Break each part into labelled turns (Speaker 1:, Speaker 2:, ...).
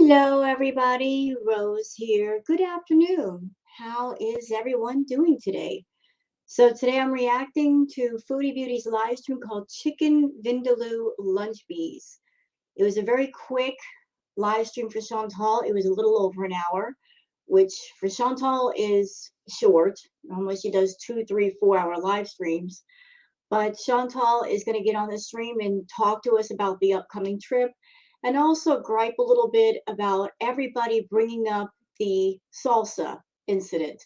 Speaker 1: Hello, everybody. Rose here. Good afternoon. How is everyone doing today? So today I'm reacting to Foodie Beauty's live stream called Chicken Vindaloo Lunch Bees. It was a very quick live stream for Chantal. It was a little over an hour, which for Chantal is short. Normally she does 2, 3, 4 hour live streams. But Chantal is going to get on the stream and talk to us about the upcoming trip and also gripe a little bit about everybody bringing up the salsa incident.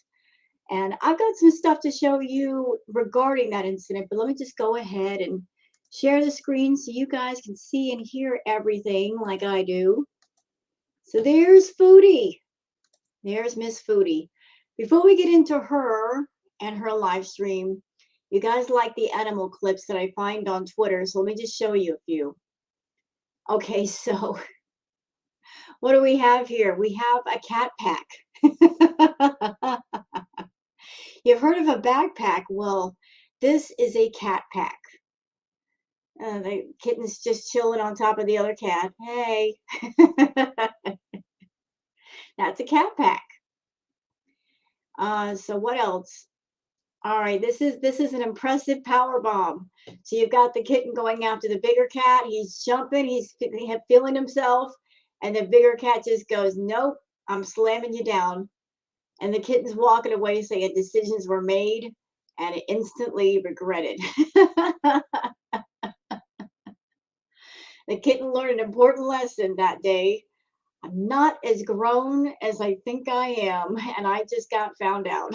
Speaker 1: And I've got some stuff to show you regarding that incident, but let me just go ahead and share the screen so you guys can see and hear everything like I do. So there's Foodie. There's Miss Foodie. Before we get into her and her live stream, you guys like the animal clips that I find on Twitter, so let me just show you a few. Okay, so what do we have here? We have a cat pack. You've heard of a backpack? Well, this is a cat pack. The kitten's just chilling on top of the other cat. Hey, that's a cat pack. So what else? All right, this is an impressive power bomb. So you've got the kitten going after the bigger cat. He's jumping, he's feeling himself, and the bigger cat just goes, "Nope, I'm slamming you down." And the kitten's walking away saying decisions were made and instantly regretted. The kitten learned an important lesson that day. I'm not as grown as I think I am, and I just got found out.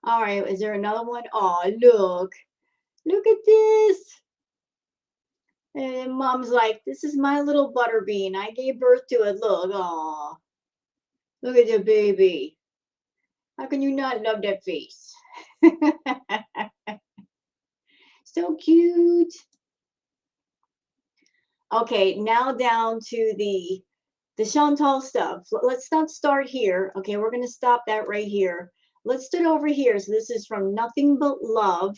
Speaker 1: All right, is there another one? Oh, look at this. And mom's like, this is my little butterbean. I gave birth to it. Look, aw. Look at the baby. How can you not love that face? So cute. Okay, now down to the Chantal stuff. Let's not start here. Okay, we're going to stop that right here. Let's start over here. So this is from Nothing But Love,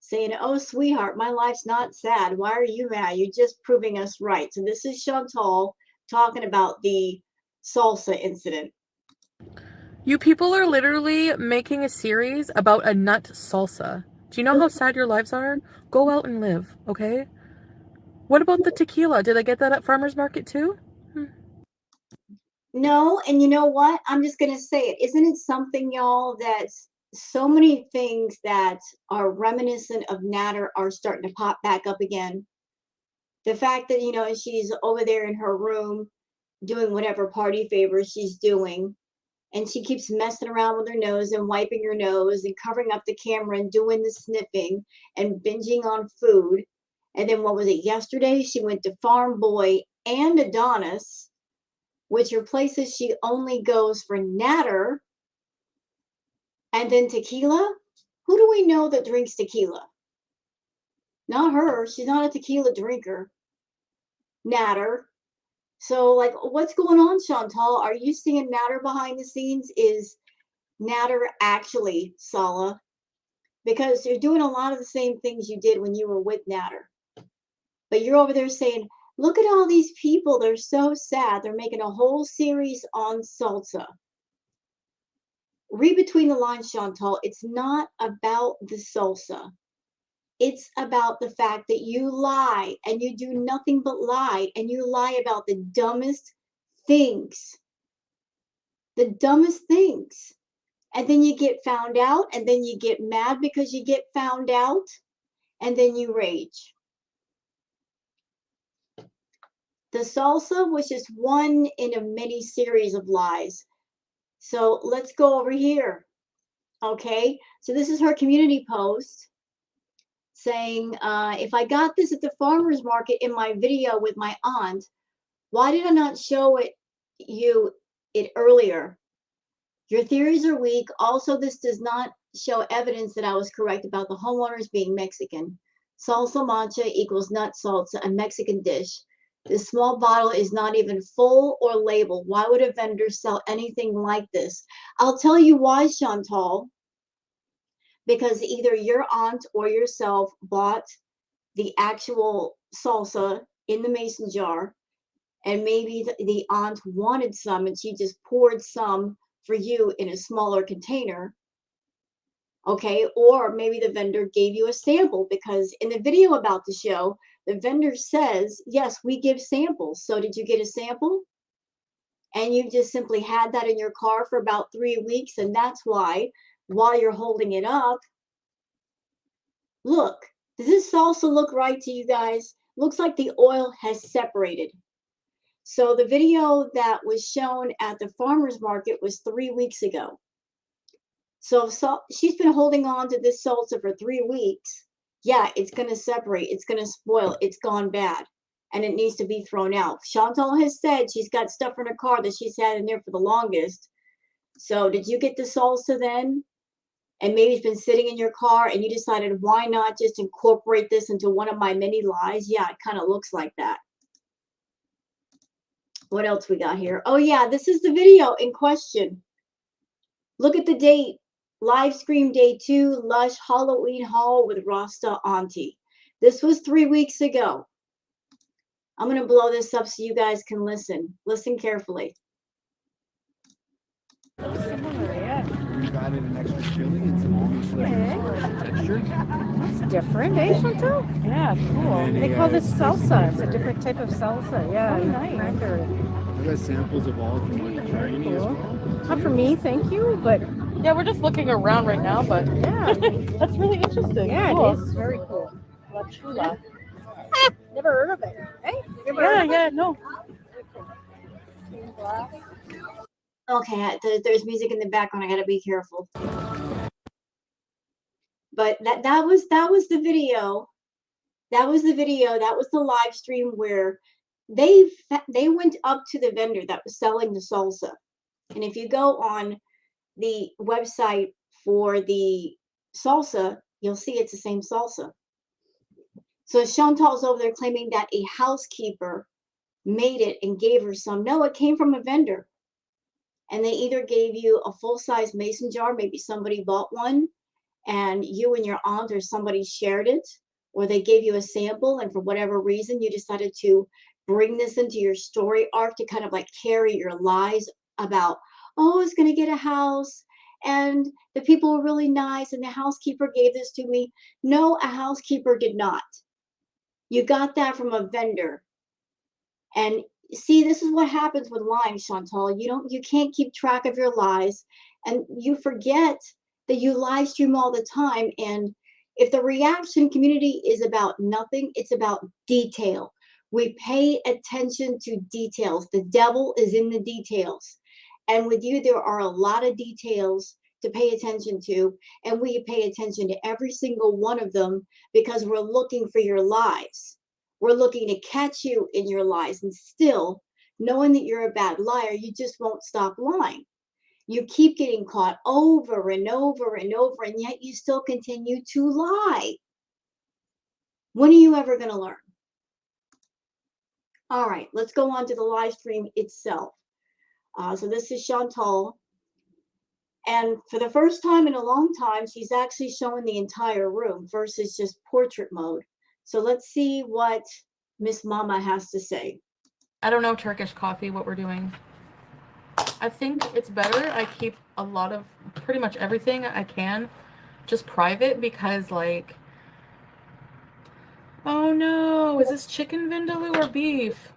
Speaker 1: saying, "Oh, sweetheart, my life's not sad. Why are you mad? You're just proving us right." So this is Chantal talking about the salsa incident.
Speaker 2: You people are literally making a series about a nut salsa. Do you know how sad your lives are? Go out and live, okay? What about the tequila? Did I get that at farmer's market too?
Speaker 1: No, and you know what? I'm just going to say it. Isn't it something, y'all, that so many things that are reminiscent of Natter are starting to pop back up again? The fact that, she's over there in her room doing whatever party favors she's doing, and she keeps messing around with her nose and wiping her nose and covering up the camera and doing the sniffing and binging on food. And then what was it? Yesterday, she went to Farm Boy and Adonis, which are places she only goes for Natter, and then tequila. Who do we know that drinks tequila? Not her. She's not a tequila drinker. Natter. So, like, what's going on, Chantal? Are you seeing Natter behind the scenes? Is Natter actually Sala? Because you're doing a lot of the same things you did when you were with Natter. But you're over there saying, look at all these people. They're so sad. They're making a whole series on salsa. Read between the lines, Chantal. It's not about the salsa. It's about the fact that you lie and you do nothing but lie, and you lie about the dumbest things. The dumbest things. And then you get found out, and then you get mad because you get found out, and then you rage. The salsa was just one in a mini series of lies. So let's go over here. Okay, so this is her community post saying, if I got this at the farmer's market in my video with my aunt, why did I not show it earlier? Your theories are weak. Also, this does not show evidence that I was correct about the homeowners being Mexican. Salsa mancha equals nut salsa, a Mexican dish. This small bottle is not even full or labeled. Why would a vendor sell anything like this? I'll tell you why, Chantal. Because either your aunt or yourself bought the actual salsa in the mason jar, and maybe the aunt wanted some and she just poured some for you in a smaller container. Okay, or maybe the vendor gave you a sample, because in the video about the show, the vendor says, yes, we give samples. So did you get a sample? And you just simply had that in your car for about 3 weeks, and that's why, while you're holding it up, look, does this salsa look right to you guys? Looks like the oil has separated. So the video that was shown at the farmer's market was 3 weeks ago. So she's been holding on to this salsa for 3 weeks. Yeah, it's going to separate. It's going to spoil. It's gone bad. And it needs to be thrown out. Chantal has said she's got stuff in her car that she's had in there for the longest. So did you get the salsa then? And maybe it's been sitting in your car and you decided, why not just incorporate this into one of my many lies? Yeah, it kind of looks like that. What else we got here? Oh yeah, this is the video in question. Look at the date. Livestream day 2, Lush Halloween haul with Rasta Auntie. This was 3 weeks ago. I'm going to blow this up so you guys can listen. Listen carefully.
Speaker 3: Similar, yeah.
Speaker 4: We've added an extra chili and some almost texture.
Speaker 3: It's different, eh, Chantal? Yeah, cool. They call this salsa. It's a different type of salsa. Yeah, nice.
Speaker 4: I've got samples of all if you want to try any as well.
Speaker 3: Not for me, thank you, but
Speaker 2: Yeah, we're just looking around right now, but
Speaker 3: yeah.
Speaker 2: that's really interesting.
Speaker 3: Yeah,
Speaker 2: Cool.
Speaker 3: it is very cool. La chula. Never heard of it. Hey? Never heard of
Speaker 2: Yeah, no.
Speaker 1: Okay, there's music in the background. I got to be careful. But that was the video. That was the video. That was the live stream where they went up to the vendor that was selling the salsa. And if you go on the website for the salsa, you'll see it's the same salsa. So Chantal's over there claiming that a housekeeper made it and gave her some. No, it came from a vendor. And they either gave you a full-size mason jar, maybe somebody bought one, and you and your aunt or somebody shared it, or they gave you a sample, and for whatever reason, you decided to bring this into your story arc to kind of like carry your lies about, oh, I was going to get a house, and the people were really nice, and the housekeeper gave this to me. No, a housekeeper did not. You got that from a vendor. And see, this is what happens with lying, Chantal. You can't keep track of your lies, and you forget that you live stream all the time. And if the reaction community is about nothing, it's about detail. We pay attention to details. The devil is in the details. And with you, there are a lot of details to pay attention to, and we pay attention to every single one of them because we're looking for your lies. We're looking to catch you in your lies, and still, knowing that you're a bad liar, you just won't stop lying. You keep getting caught over and over and over, and yet you still continue to lie. When are you ever going to learn? All right, let's go on to the live stream itself. So this is Chantal. And for the first time in a long time, she's actually showing the entire room versus just portrait mode. So let's see what Miss Mama has to say.
Speaker 2: I don't know Turkish coffee, what we're doing. I think it's better I keep a lot of pretty much everything I can just private because, like, oh no, is this chicken vindaloo or beef?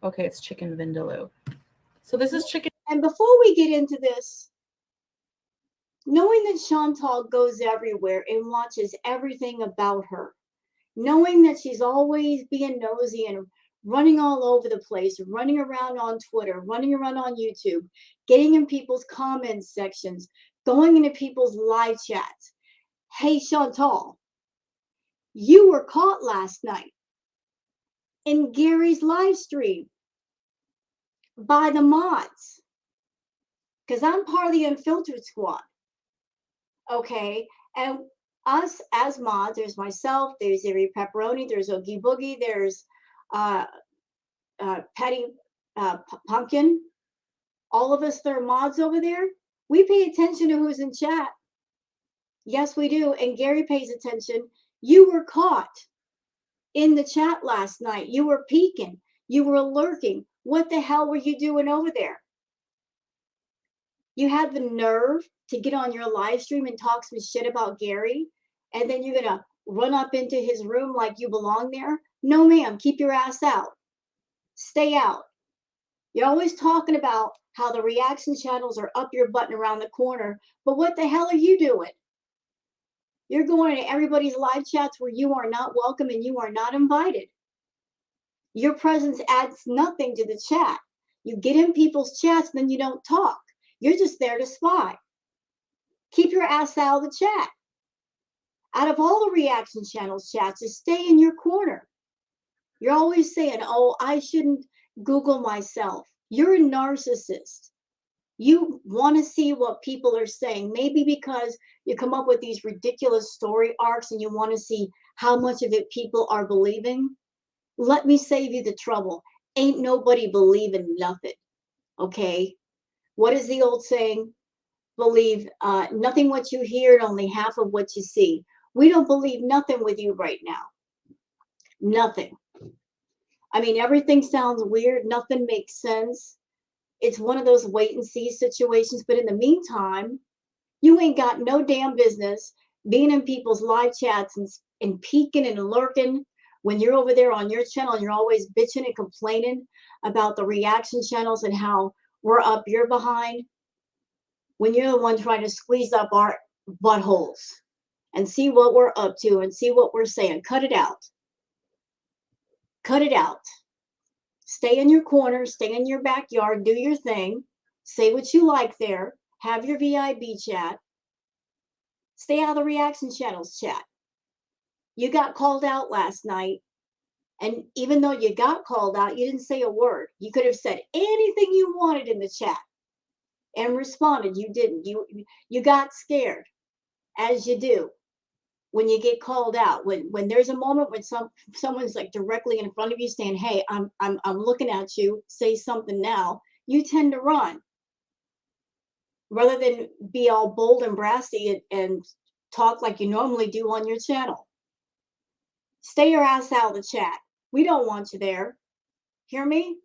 Speaker 2: Okay, it's chicken vindaloo. So this is chicken.
Speaker 1: And before we get into this, knowing that Chantal goes everywhere and watches everything about her, knowing that she's always being nosy and running all over the place, running around on Twitter, running around on YouTube, getting in people's comments sections, going into people's live chats. Hey, Chantal, you were caught last night in Gary's live stream by the mods, because I'm part of the Unfiltered Squad. Okay, and us as mods, there's myself, there's Avery Pepperoni, there's Oogie Boogie, there's Patty Pumpkin, all of us that are mods over there, we pay attention to who's in chat. Yes, we do. And Gary pays attention. You were caught in the chat last night. You were peeking. You were lurking. What the hell were you doing over there? You had the nerve to get on your live stream and talk some shit about Gary, and then you're going to run up into his room like you belong there? No, ma'am. Keep your ass out. Stay out. You're always talking about how the reaction channels are up your butt and around the corner, but what the hell are you doing? You're going to everybody's live chats where you are not welcome and you are not invited. Your presence adds nothing to the chat. You get in people's chats, then you don't talk. You're just there to spy. Keep your ass out of the chat. Out of all the reaction channels chats, just stay in your corner. You're always saying, oh, I shouldn't Google myself. You're a narcissist. You want to see what people are saying, maybe because you come up with these ridiculous story arcs and you want to see how much of it people are believing. Let me save you the trouble. Ain't nobody believing nothing, okay? What is the old saying? Believe nothing what you hear and only half of what you see. We don't believe nothing with you right now. Nothing. I mean, everything sounds weird. Nothing makes sense. It's one of those wait and see situations. But in the meantime, you ain't got no damn business being in people's live chats and peeking and lurking when you're over there on your channel and you're always bitching and complaining about the reaction channels and how we're up your behind, when you're the one trying to squeeze up our buttholes and see what we're up to and see what we're saying. Cut it out. Cut it out. Stay in your corner, stay in your backyard, do your thing, say what you like there, have your VIB chat, stay out of the reaction channels chat. You got called out last night, and even though you got called out, you didn't say a word. You could have said anything you wanted in the chat and responded. You didn't. You got scared, as you do when you get called out. When there's a moment when someone's like directly in front of you saying, hey, I'm looking at you, say something now, you tend to run rather than be all bold and brassy and talk like you normally do on your channel. Stay your ass out of the chat. We don't want you there. Hear me?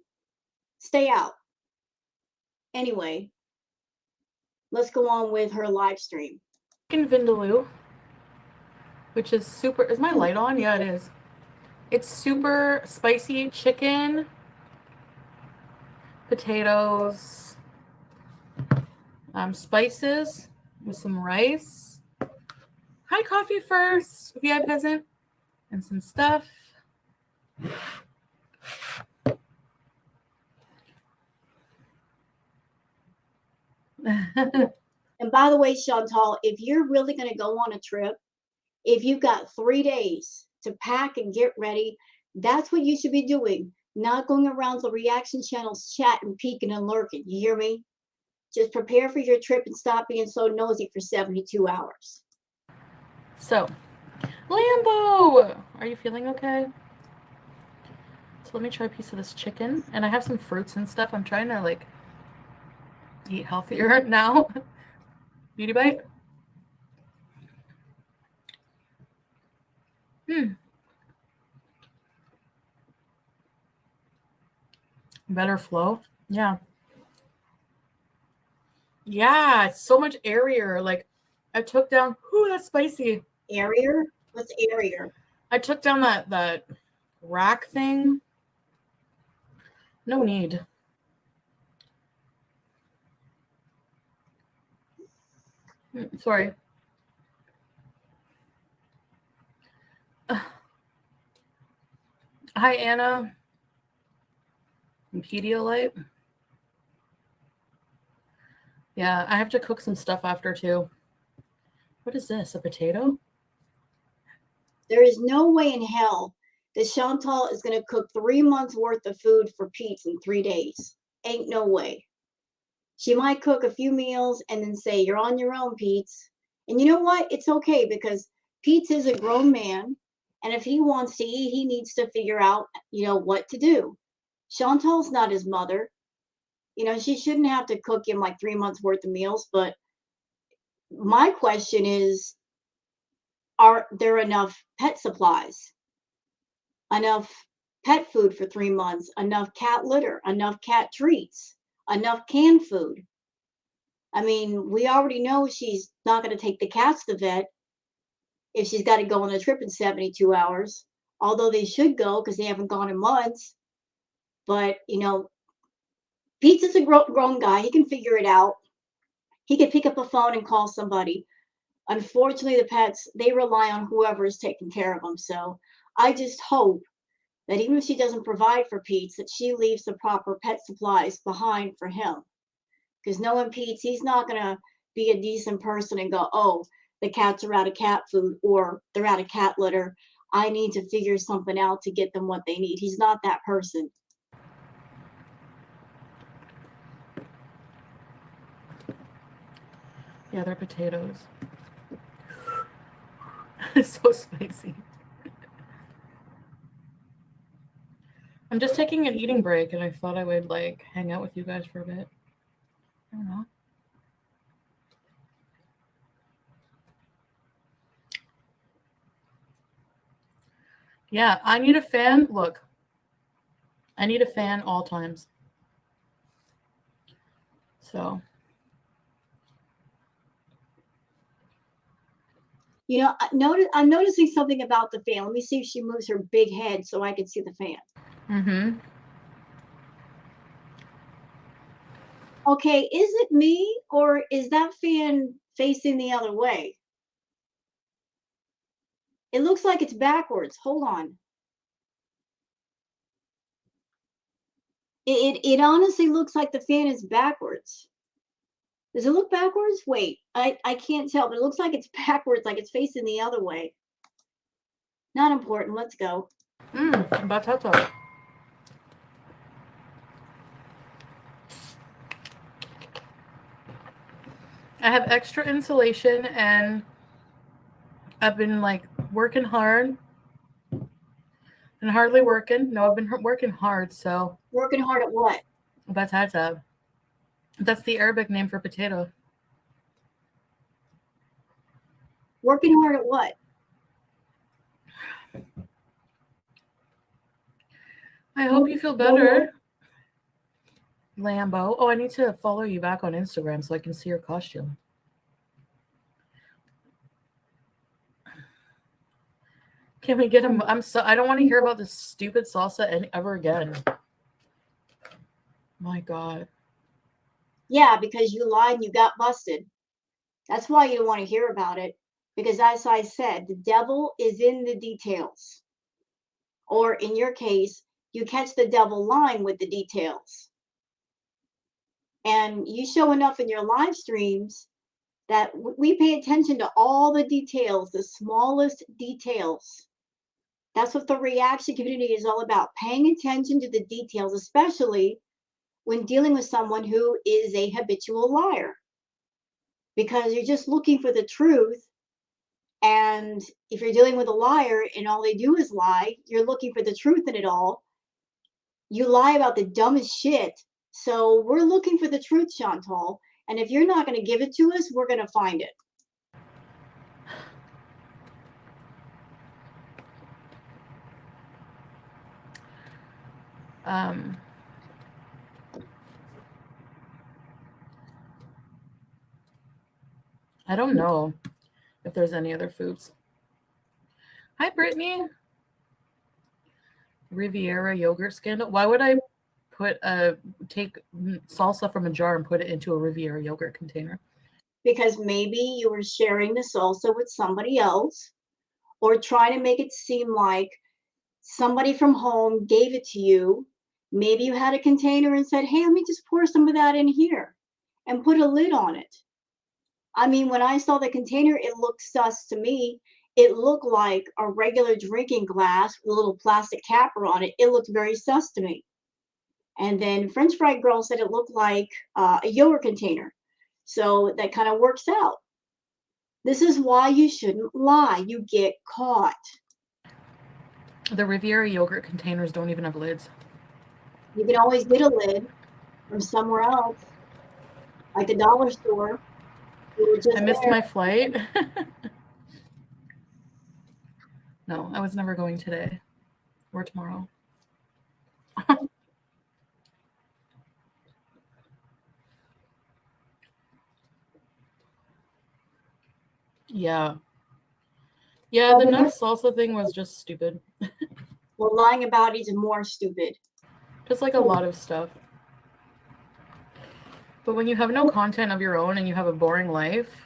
Speaker 1: Stay out. Anyway, let's go on with her live stream.
Speaker 2: In Vindaloo, which is super. Is my light on? Yeah, it is. It's super spicy chicken, potatoes, spices with some rice. Hi, coffee first, VI peasant, and some stuff.
Speaker 1: And by the way, Chantal, if you're really going to go on a trip, if you've got 3 days to pack and get ready, that's what you should be doing. Not going around the reaction channels chatting, peeking, and lurking. You hear me? Just prepare for your trip and stop being so nosy for 72 hours.
Speaker 2: So, Lambo, are you feeling okay? So let me try a piece of this chicken. And I have some fruits and stuff. I'm trying to like eat healthier now. Beauty bite. Better flow. Yeah. Yeah, it's so much airier. Like I took down, ooh, that's spicy.
Speaker 1: Airier? What's airier?
Speaker 2: I took down that rack thing. No need. Sorry. Hi, Anna. Pedialyte. Yeah, I have to cook some stuff after too. What is this? A potato?
Speaker 1: There is no way in hell that Chantal is going to cook 3 months worth of food for Pete's in 3 days. Ain't no way. She might cook a few meals and then say, you're on your own, Pete's. And you know what? It's okay because Pete's is a grown man. And if he wants to eat, he needs to figure out, what to do. Chantal's not his mother. She shouldn't have to cook him like 3 months worth of meals. But my question is, are there enough pet supplies, enough pet food for 3 months, enough cat litter, enough cat treats, enough canned food? I mean, we already know she's not going to take the cats to the vet if she's got to go on a trip in 72 hours, although they should go because they haven't gone in months. But, you know, Pete's is a grown guy. He can figure it out. He can pick up a phone and call somebody. Unfortunately, the pets, they rely on whoever is taking care of them. So I just hope that even if she doesn't provide for Pete's, that she leaves the proper pet supplies behind for him. Because knowing Pete's, he's not going to be a decent person and go, oh, the cats are out of cat food or they're out of cat litter. I need to figure something out to get them what they need. He's not that person.
Speaker 2: Yeah, they're potatoes. It's so spicy. I'm just taking an eating break, and I thought I would like hang out with you guys for a bit. I don't know. Yeah, I need a fan. Look, I need a fan all times. So.
Speaker 1: You know, I'm noticing something about the fan. Let me see if she moves her big head so I can see the fan.
Speaker 2: Mm-hmm.
Speaker 1: Okay, is it me or is that fan facing the other way? It looks like it's backwards. Hold on. It honestly looks like the fan is backwards. Does it look backwards? Wait, I can't tell, but it looks like it's backwards, like it's facing the other way. Not important. Let's go.
Speaker 2: Batata. I have extra insulation, and I've been like working hard and hardly working. No, I've been working hard. So
Speaker 1: Working hard at what?
Speaker 2: batata. That's the Arabic name for potato.
Speaker 1: Working hard at what?
Speaker 2: I hope you feel better, Lambo. Oh, I need to follow you back on Instagram so I can see your costume. Can we get him? I don't want to hear about this stupid salsa ever again. My God.
Speaker 1: Yeah, because you lied and you got busted. That's why you don't want to hear about it. Because as I said, the devil is in the details. Or in your case, you catch the devil lying with the details. And you show enough in your live streams that we pay attention to all the details, the smallest details. That's what the reaction community is all about, paying attention to the details, especially when dealing with someone who is a habitual liar. Because you're just looking for the truth. And if you're dealing with a liar and all they do is lie, you're looking for the truth in it all. You lie about the dumbest shit. So we're looking for the truth, Chantal. And if you're not going to give it to us, we're going to find it.
Speaker 2: I don't know if there's any other foods. Hi, Brittany. Riviera yogurt scandal. Why would I take salsa from a jar and put it into a Riviera yogurt container?
Speaker 1: Because maybe you were sharing the salsa with somebody else, or trying to make it seem like somebody from home gave it to you. Maybe you had a container and said, hey, let me just pour some of that in here and put a lid on it. I mean, when I saw the container, it looked sus to me. It looked like a regular drinking glass with a little plastic capper on it. It looked very sus to me. And then French Fry Girl said it looked like a yogurt container. So that kind of works out. This is why you shouldn't lie. You get caught.
Speaker 2: The Riviera yogurt containers don't even have lids.
Speaker 1: You can always get a lid from somewhere else, like the dollar store.
Speaker 2: I missed my flight. No, I was never going today or tomorrow. Yeah. Yeah, the nut salsa thing was just stupid.
Speaker 1: Well, lying about it is more stupid.
Speaker 2: Just like a lot of stuff. But when you have no content of your own and you have a boring life,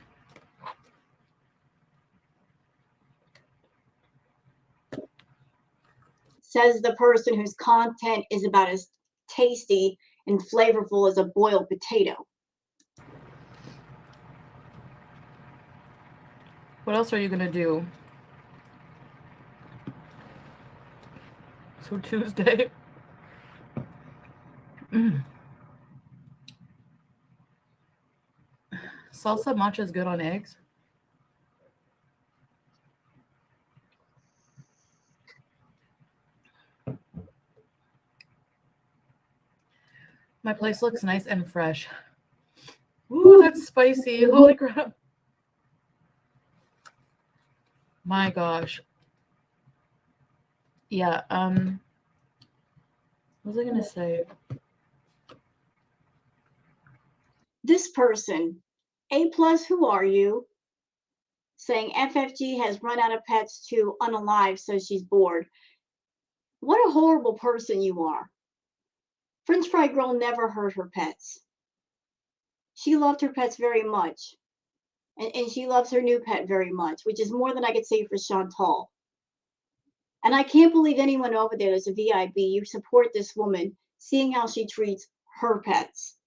Speaker 1: says the person whose content is about as tasty and flavorful as a boiled potato.
Speaker 2: what else are you gonna do? So Tuesday. Salsa matcha is good on eggs. My place looks nice and fresh. Ooh, that's spicy. Holy crap. My gosh. Yeah, what was I gonna say?
Speaker 1: This person, A+, who are you? Saying FFG has run out of pets to unalive, so she's bored. What a horrible person you are. French Fry Girl never hurt her pets. She loved her pets very much. And she loves her new pet very much, which is more than I could say for Chantal. And I can't believe anyone over there is a VIB. You support this woman, seeing how she treats her pets.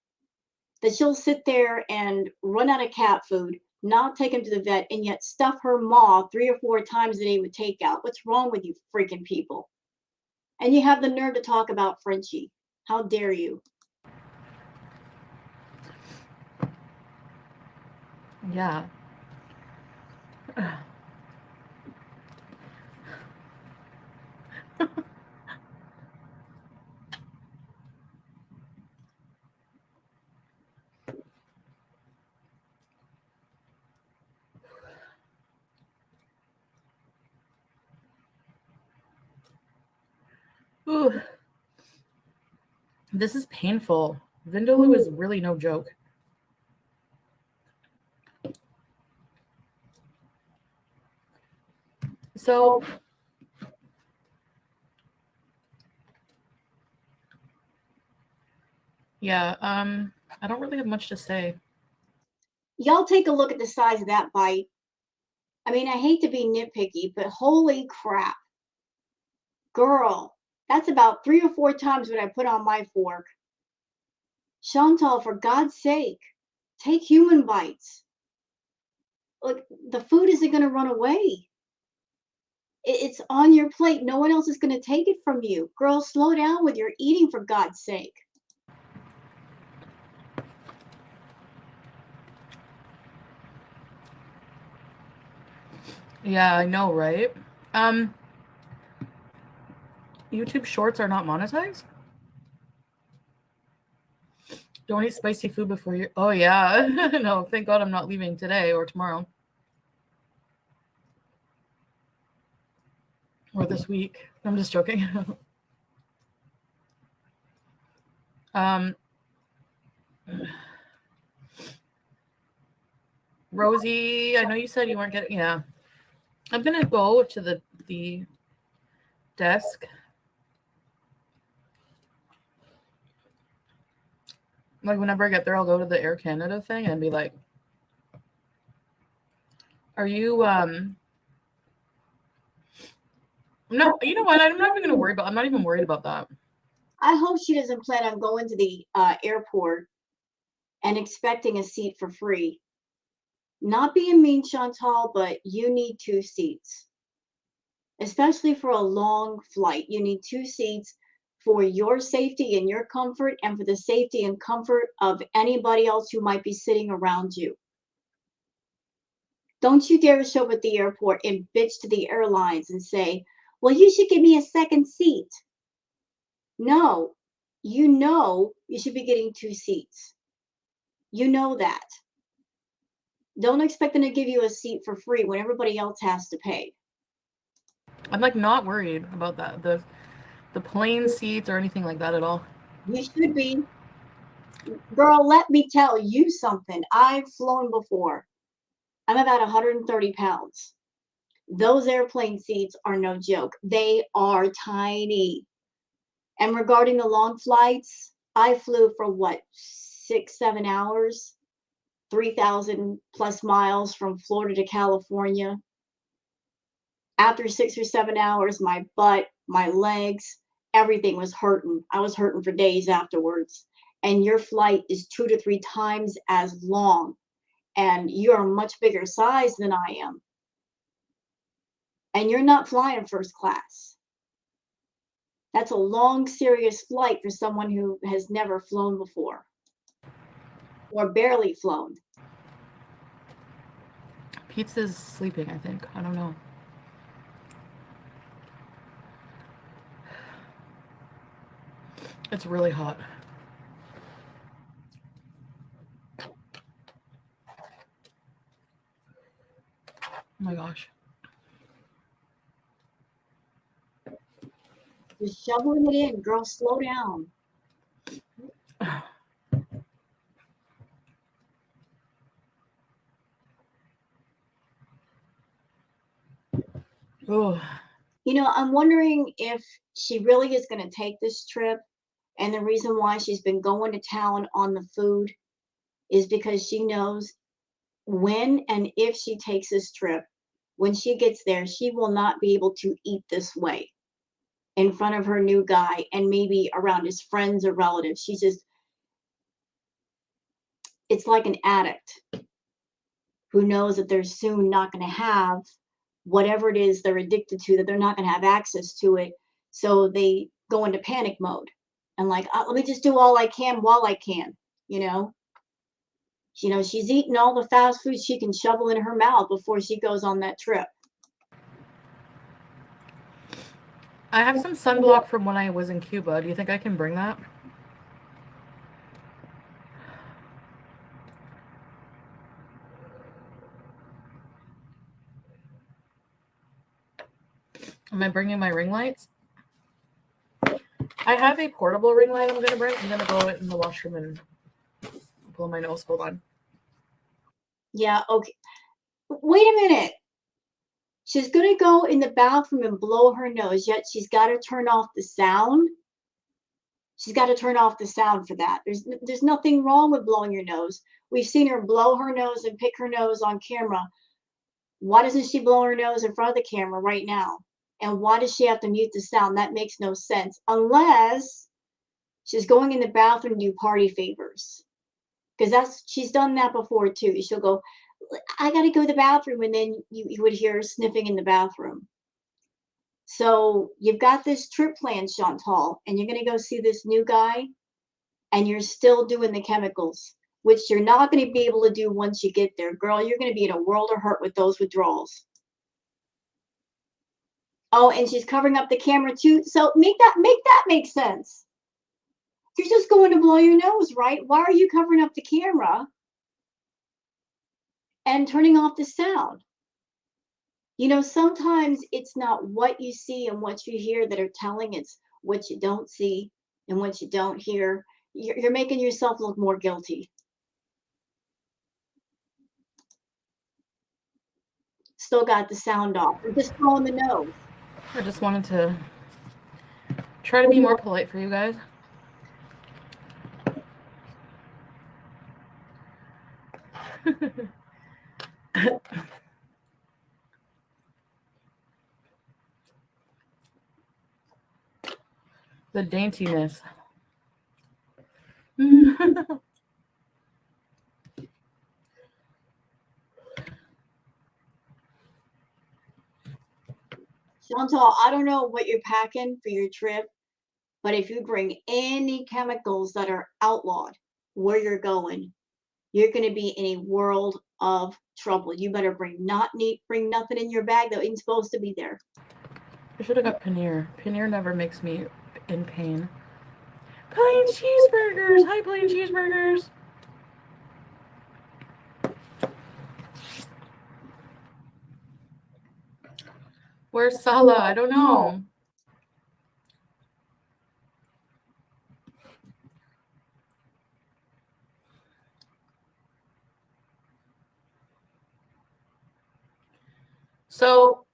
Speaker 1: That she'll sit there and run out of cat food, not take him to the vet, and yet stuff her maw 3 or 4 times a day with takeout. What's wrong with you freaking people? And you have the nerve to talk about Frenchie. How dare you?
Speaker 2: Yeah. Ooh. This is painful. Vidaloo is really no joke. So, yeah, I don't really have much to say.
Speaker 1: Y'all take a look at the size of that bite. I mean, I hate to be nitpicky, but holy crap. Girl, that's about 3 or 4 times what I put on my fork. Chantal, for God's sake, take human bites. Like, the food isn't going to run away. It's on your plate. No one else is going to take it from you. Girl, slow down with your eating, for God's sake.
Speaker 2: Yeah, I know, right? YouTube Shorts are not monetized? Don't eat spicy food before you... Oh, yeah. No, thank God I'm not leaving today or tomorrow. Or this week. I'm just joking. Rosie, I know you said you weren't getting... Yeah. I'm going to go to the desk. Like, whenever I get there, I'll go to the Air Canada thing and be like, are you... No, you know what? I'm not even worried about that.
Speaker 1: I hope she doesn't plan on going to the airport and expecting a seat for free. Not being mean, Chantal, but you need 2 seats. Especially for a long flight. You need 2 seats for your safety and your comfort, and for the safety and comfort of anybody else who might be sitting around you. Don't you dare show up at the airport and bitch to the airlines and say, well, you should give me a second seat. No, you should be getting 2 seats. You know that. Don't expect them to give you a seat for free when everybody else has to pay.
Speaker 2: I'm like not worried about that. The plane seats or anything like that at all.
Speaker 1: You should be. Girl, let me tell you something. I've flown before. I'm about 130 pounds. Those airplane seats are no joke. They are tiny. And regarding the long flights, I flew for what, 6, 7 hours, 3,000 plus miles from Florida to California. After 6 or 7 hours, my butt, my legs, everything was hurting. I was hurting for days afterwards. And your flight is 2 to 3 times as long. And you're a much bigger size than I am. And you're not flying first class. That's a long, serious flight for someone who has never flown before or barely flown.
Speaker 2: Pizza's sleeping, I think. I don't know. It's really hot. Oh my gosh.
Speaker 1: Just shoveling it in, girl, slow down.
Speaker 2: Oh.
Speaker 1: You know, I'm wondering if she really is going to take this trip. And the reason why she's been going to town on the food is because she knows when and if she takes this trip, when she gets there, she will not be able to eat this way in front of her new guy and maybe around his friends or relatives. She's just, it's like an addict who knows that they're soon not going to have whatever it is they're addicted to, that they're not going to have access to it. So they go into panic mode and like, let me just do all I can while I can, you know? You know, she's eating all the fast food she can shovel in her mouth before she goes on that trip.
Speaker 2: I have some sunblock from when I was in Cuba. Do you think I can bring that? Am I bringing my ring lights? I have a portable ring light I'm going to bring. I'm going to go in the washroom and blow my nose. Hold on.
Speaker 1: Yeah, okay. Wait a minute. She's going to go in the bathroom and blow her nose, yet she's got to turn off the sound. She's got to turn off the sound for that. There's nothing wrong with blowing your nose. We've seen her blow her nose and pick her nose on camera. Why doesn't she blow her nose in front of the camera right now? And why does she have to mute the sound? That makes no sense. Unless she's going in the bathroom to do party favors. Because she's done that before too. She'll go, I got to go to the bathroom. And then you would hear her sniffing in the bathroom. So you've got this trip planned, Chantal, and you're going to go see this new guy, and you're still doing the chemicals, which you're not going to be able to do once you get there. Girl, you're going to be in a world of hurt with those withdrawals. Oh, and she's covering up the camera too. So make that make sense. You're just going to blow your nose, right? Why are you covering up the camera and turning off the sound? You know, sometimes it's not what you see and what you hear that are telling, it's what you don't see and what you don't hear. You're making yourself look more guilty. Still got the sound off. You're just blowing the nose.
Speaker 2: I just wanted to try to be more polite for you guys. The daintiness.
Speaker 1: Chantal, I don't know what you're packing for your trip, but if you bring any chemicals that are outlawed where you're going, you're going to be in a world of trouble. You better bring nothing in your bag that ain't supposed to be there.
Speaker 2: I should have got paneer. Paneer never makes me in pain. Plain cheeseburgers! Hi, plain cheeseburgers! Where's Sala? I don't know. So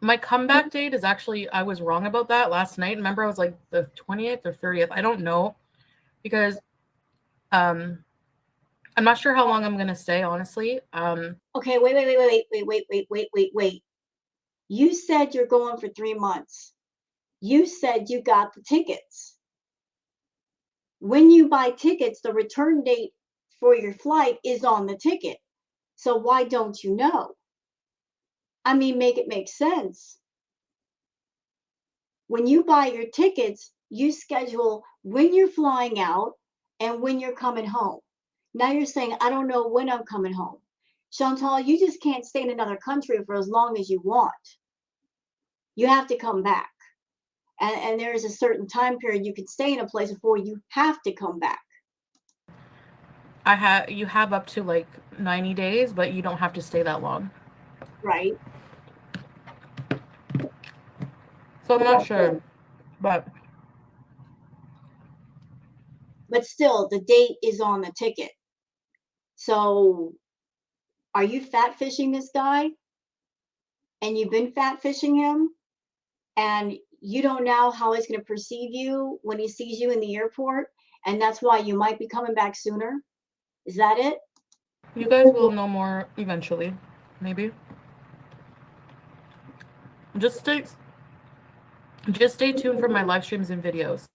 Speaker 2: my comeback date is actually, I was wrong about that last night. Remember, I was like the 20th or 30th. I don't know, because I'm not sure how long I'm gonna stay, honestly.
Speaker 1: Okay, wait. You said you're going for 3 months. You said you got the tickets. When you buy tickets, the return date for your flight is on the ticket. So why don't you know? I mean, make it make sense. When you buy your tickets, you schedule when you're flying out and when you're coming home. Now you're saying, I don't know when I'm coming home. Chantal, you just can't stay in another country for as long as you want. You have to come back. And there is a certain time period you can stay in a place before you have to come back.
Speaker 2: You have up to like 90 days, but you don't have to stay that long.
Speaker 1: Right.
Speaker 2: So I'm not sure, but
Speaker 1: still, the date is on the ticket. So are you fat fishing this guy? And you've been fat fishing him? And you don't know how he's going to perceive you when he sees you in the airport? And that's why you might be coming back sooner? Is that it?
Speaker 2: you guys will know more eventually, maybe. Just stay tuned for my live streams and videos.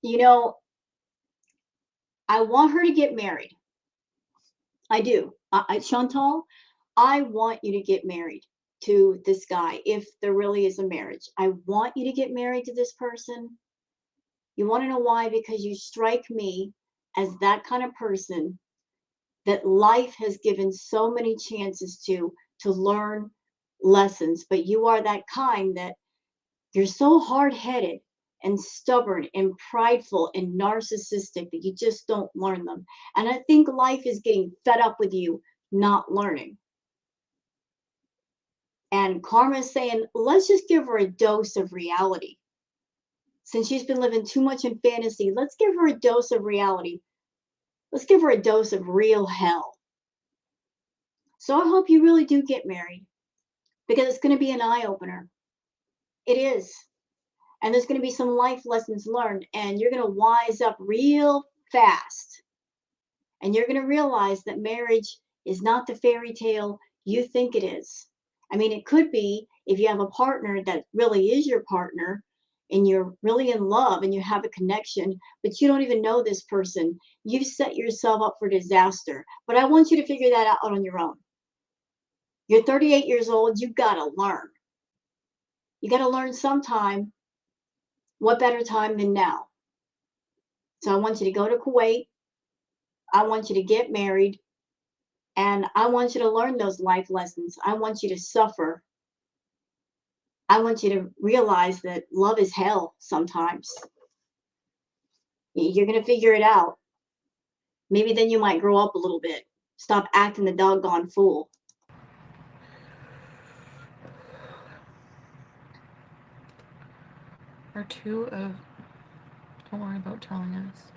Speaker 1: You know, I want her to get married. I do. Chantal, I want you to get married to this guy if there really is a marriage. I want you to get married to this person. You want to know why? Because you strike me as that kind of person that life has given so many chances to learn lessons, but you are that kind that you're so hard-headed and stubborn and prideful and narcissistic that you just don't learn them. And I think life is getting fed up with you not learning. And Karma's saying, let's just give her a dose of reality. Since she's been living too much in fantasy, let's give her a dose of reality. Let's give her a dose of real hell. So I hope you really do get married, because it's going to be an eye-opener. It is. And there's going to be some life lessons learned, and you're going to wise up real fast. And you're going to realize that marriage is not the fairy tale you think it is. I mean, it could be if you have a partner that really is your partner and you're really in love and you have a connection, but you don't even know this person. You've set yourself up for disaster. But I want you to figure that out on your own. You're 38 years old. You've got to learn. You got to learn sometime. What better time than now? So I want you to go to Kuwait. I want you to get married. And I want you to learn those life lessons. I want you to suffer. I want you to realize that love is hell sometimes. You're going to figure it out. Maybe then you might grow up a little bit. Stop acting the doggone fool.
Speaker 2: Or two of, don't worry about telling us.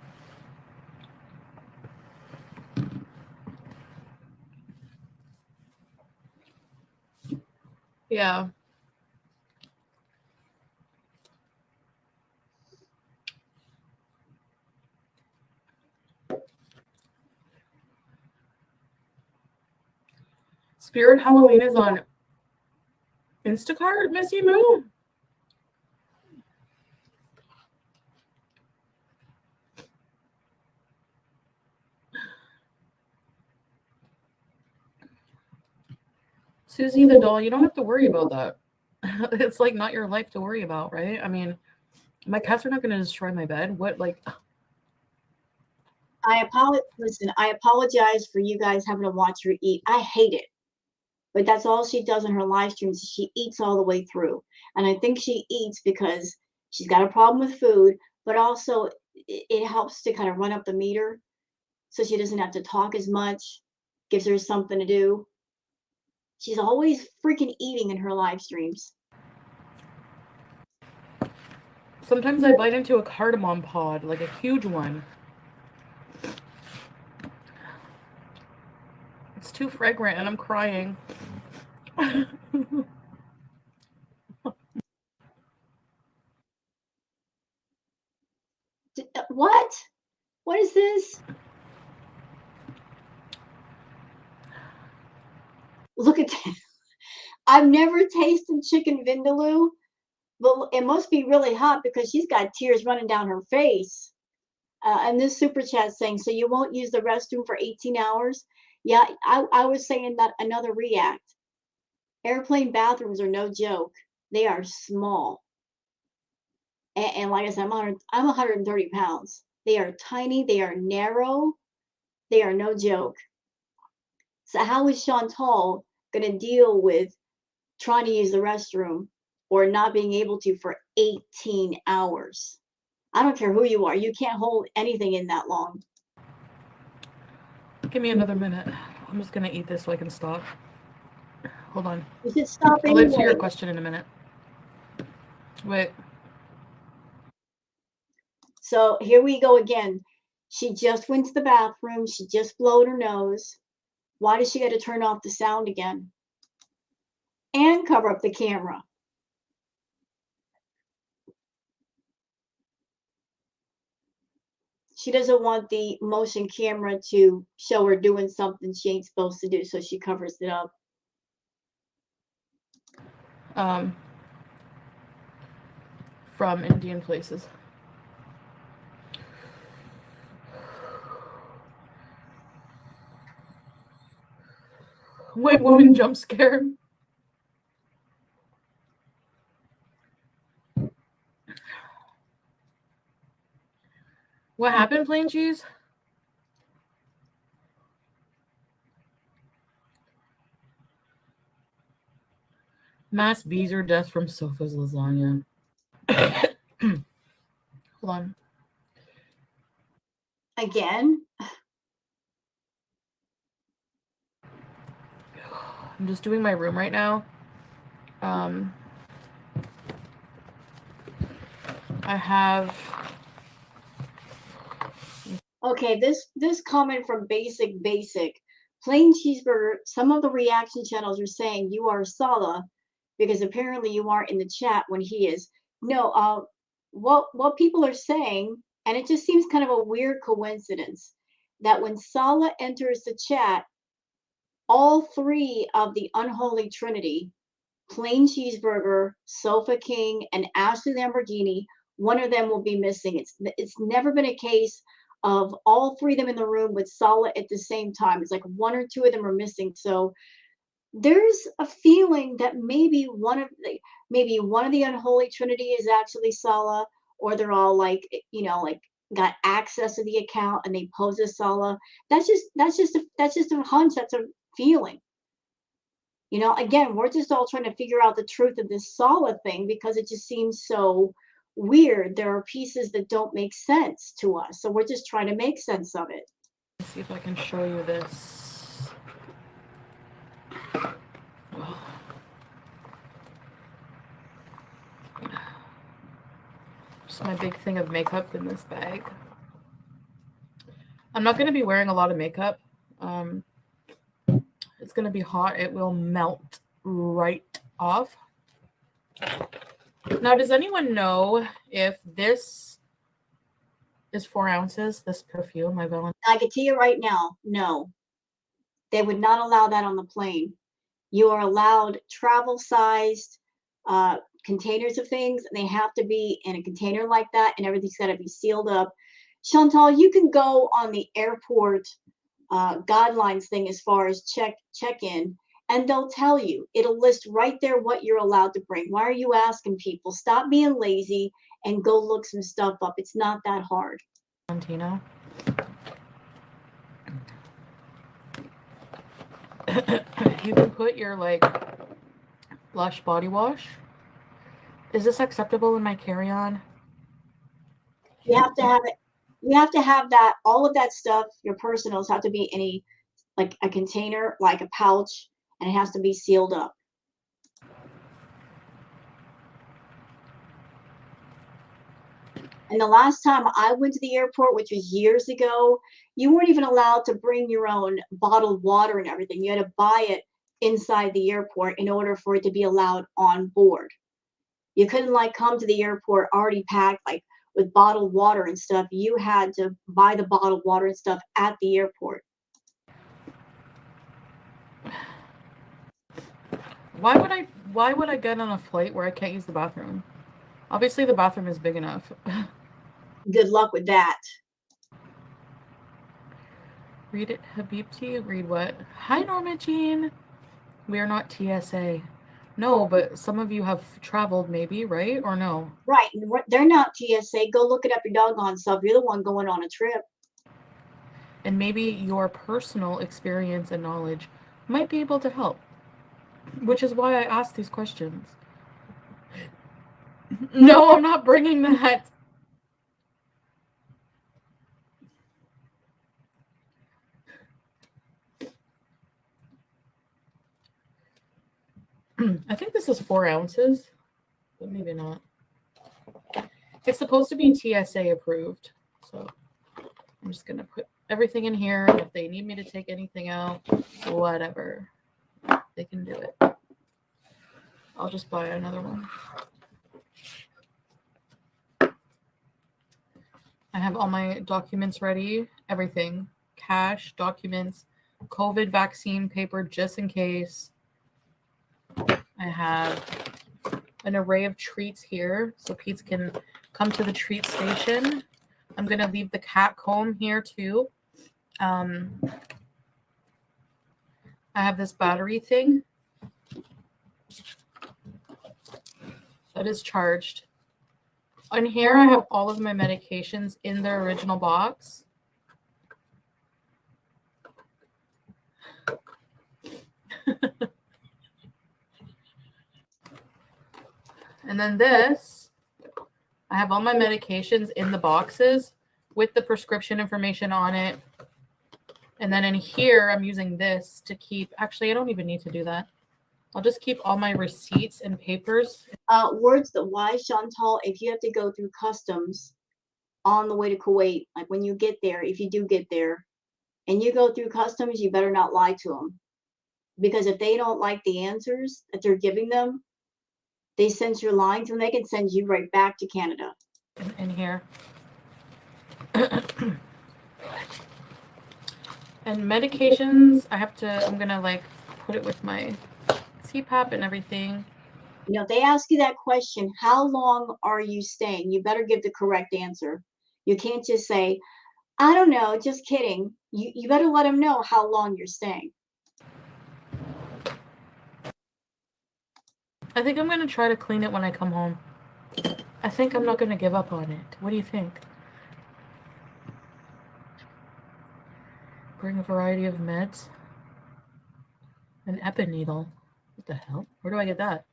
Speaker 2: Yeah. Spirit Halloween is on Instacart, Missy Moo. Susie the doll, you don't have to worry about that. It's like not your life to worry about, right? I mean, my cats are not going to destroy my bed. What, like?
Speaker 1: Listen, I apologize for you guys having to watch her eat. I hate it. But that's all she does in her live streams. She eats all the way through. And I think she eats because she's got a problem with food, but also it helps to kind of run up the meter so she doesn't have to talk as much, gives her something to do. She's always freaking eating in her live streams.
Speaker 2: Sometimes I bite into a cardamom pod, like a huge one. It's too fragrant and I'm crying.
Speaker 1: What? What is this? Look at that. I've never tasted chicken vindaloo, but it must be really hot because she's got tears running down her face. And this super chat saying, so you won't use the restroom for 18 hours? Yeah, I was saying that another react. Airplane bathrooms are no joke. They are small. And like I said, I'm 130 pounds. They are tiny. They are narrow. They are no joke. So how is Chantal going to deal with trying to use the restroom or not being able to for 18 hours? I don't care who you are. You can't hold anything in that long.
Speaker 2: Give me another minute. I'm just going to eat this so I can stop. Hold on.
Speaker 1: You should stop
Speaker 2: I'll answer
Speaker 1: anyway.
Speaker 2: your question in a minute. Wait.
Speaker 1: So here we go again. She just went to the bathroom. She just blowed her nose. Why does she got to turn off the sound again? And cover up the camera. She doesn't want the motion camera to show her doing something she ain't supposed to do, so she covers it up.
Speaker 2: From Indian places. White woman jump scare. What happened, plain cheese? Mass bees or death from Sofa's lasagna. Hold on.
Speaker 1: Again?
Speaker 2: I'm just doing my room right now. I have...
Speaker 1: Okay, this comment from Basic. Plain cheeseburger, some of the reaction channels are saying you are Sala because apparently you aren't in the chat when he is. No, what people are saying, and it just seems kind of a weird coincidence, that when Sala enters the chat, all three of the unholy trinity, Plain Cheeseburger, Sofa King, and Ashley Lamborghini, one of them will be missing. It's never been a case of all three of them in the room with Sala at the same time. It's like one or two of them are missing. So there's a feeling that maybe one of the unholy trinity is actually Sala, or they're all like got access to the account and they pose as Sala. That's just a hunch. That's a feeling. Again, we're just all trying to figure out the truth of this Sala thing because it just seems so weird. There are pieces that don't make sense to us, so we're just trying to make sense of it.
Speaker 2: Let's see if I can show you this. Just my big thing of makeup in this bag. I'm not going to be wearing a lot of makeup. It's going to be hot. It will melt right off. Now, does anyone know if this is 4 ounces, this perfume, my Valentine?
Speaker 1: I can tell you right now, no. They would not allow that on the plane. You are allowed travel-sized containers of things, and they have to be in a container like that, and everything's got to be sealed up. Chantal, you can go on the airport guidelines thing as far as check-in, and they'll tell you. It'll list right there what you're allowed to bring. Why are you asking people? Stop being lazy and go look some stuff up. It's not that hard.
Speaker 2: Valentino. You can put your blush body wash. Is this acceptable in my carry-on?
Speaker 1: You have to have it. You have to have that. All of that stuff, your personals, have to be in a container, like a pouch, and it has to be sealed up. And the last time I went to the airport, which was years ago, you weren't even allowed to bring your own bottled water and everything. You had to buy it inside the airport in order for it to be allowed on board. You couldn't like come to the airport already packed like with bottled water and stuff. You had to buy the bottled water and stuff at the airport.
Speaker 2: Why would I get on a flight where I can't use the bathroom? Obviously the bathroom is big enough.
Speaker 1: Good luck with that.
Speaker 2: Read it, Habibti. Read what? Hi, Norma Jean. We are not TSA. No, but some of you have traveled maybe, right? Or no?
Speaker 1: Right. They're not TSA. Go look it up your doggone self. You're the one going on a trip.
Speaker 2: And maybe your personal experience and knowledge might be able to help. Which is why I asked these questions. No, I'm not bringing that. I think this is 4 ounces, but maybe not. It's supposed to be TSA approved, so I'm just going to put everything in here. If they need me to take anything out, whatever, they can do it. I'll just buy another one. I have all my documents ready, everything. Cash, documents, COVID vaccine paper just in case. I have an array of treats here so Pete can come to the treat station. I'm going to leave the cat comb here too. I have this battery thing that is charged. On here, I have all of my medications in their original box. And then this, I have all my medications in the boxes with the prescription information on it. And then in here, I'm using this to keep, actually, I don't even need to do that. I'll just keep all my receipts and papers.
Speaker 1: Words that wise, Chantal, if you have to go through customs on the way to Kuwait, like when you get there, if you do get there, and you go through customs, you better not lie to them. Because if they don't like the answers that they're giving them, they sense you're lying to them, they can send you right back to Canada.
Speaker 2: In here. And medications, I'm gonna like put it with my CPAP and everything.
Speaker 1: You know, if they ask you that question, how long are you staying? You better give the correct answer. You can't just say, I don't know, just kidding. You better let them know how long you're staying.
Speaker 2: I think I'm gonna try to clean it when I come home. I think I'm not gonna give up on it. What do you think? Bring a variety of meds. An epi needle. What the hell? Where do I get that?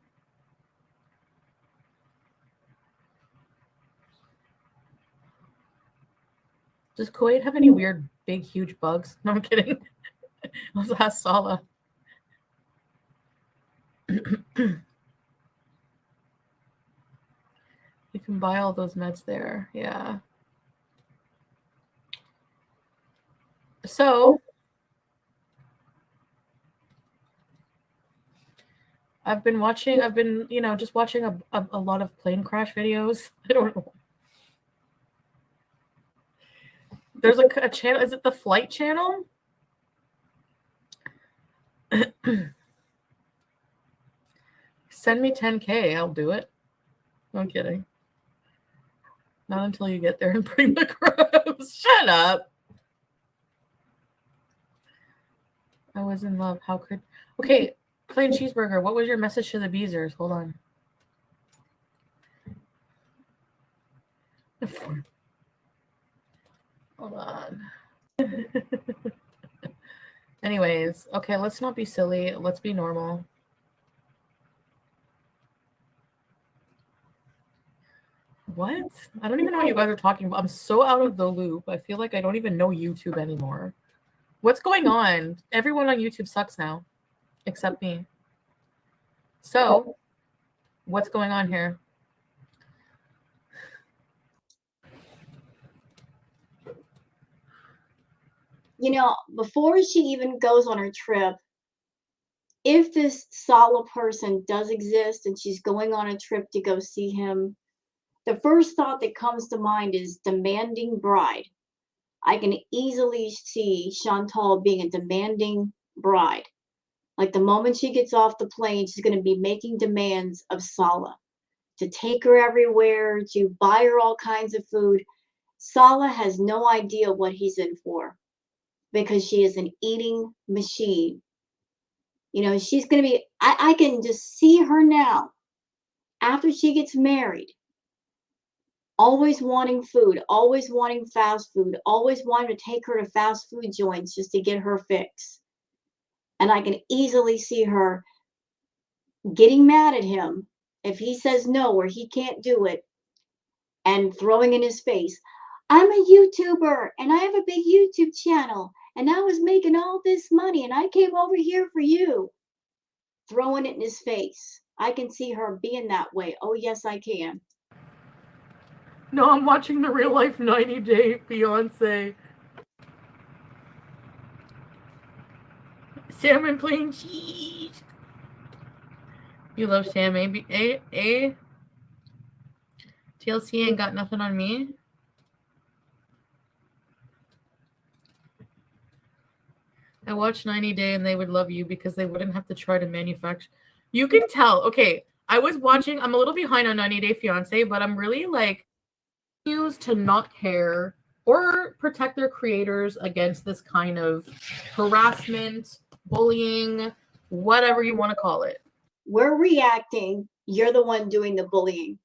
Speaker 2: Does Kuwait have any weird, big, huge bugs? No, I'm kidding. Let's ask Sala. You can buy all those meds there. Yeah. So I've been, just watching a lot of plane crash videos. I don't know. There's a channel. Is it the Flight Channel? Send me 10K. I'll do it. No, I'm kidding. Not until you get there and bring the crabs. Shut up. I was in love. How could... Okay, plain cheeseburger. What was your message to the Beezers? Hold on. Hold on. Anyways, okay, let's not be silly. Let's be normal. What? I don't even know what you guys are talking about. I'm so out of the loop. I feel like I don't even know YouTube anymore. What's going on? Everyone on YouTube sucks now. except me. So, what's going on here?
Speaker 1: You know, before she even goes on her trip, if this Sala person does exist and she's going on a trip to go see him, the first thought that comes to mind is demanding bride. I can easily see Chantal being a demanding bride. Like the moment she gets off the plane, she's going to be making demands of Sala to take her everywhere, to buy her all kinds of food. Sala has no idea what he's in for because she is an eating machine. You know, she's going to be, I can just see her now after she gets married, always wanting food, always wanting fast food, always wanting to take her to fast food joints just to get her fix. And I can easily see her getting mad at him if he says no or he can't do it and throwing in his face, I'm a YouTuber and I have a big YouTube channel and I was making all this money and I came over here for you. Throwing it in his face. I can see her being that way. Oh, yes, I can.
Speaker 2: No, I'm watching the real life 90 Day Fiance. Salmon plain cheese. You love Sam, eh? TLC ain't got nothing on me. I watched 90 Day and they would love you because they wouldn't have to try to manufacture. You can tell. Okay, I was watching. I'm a little behind on 90 Day Fiance, but I'm really like used to not care or protect their creators against this kind of harassment, bullying, whatever you want to call it.
Speaker 1: We're reacting. You're the one doing the bullying.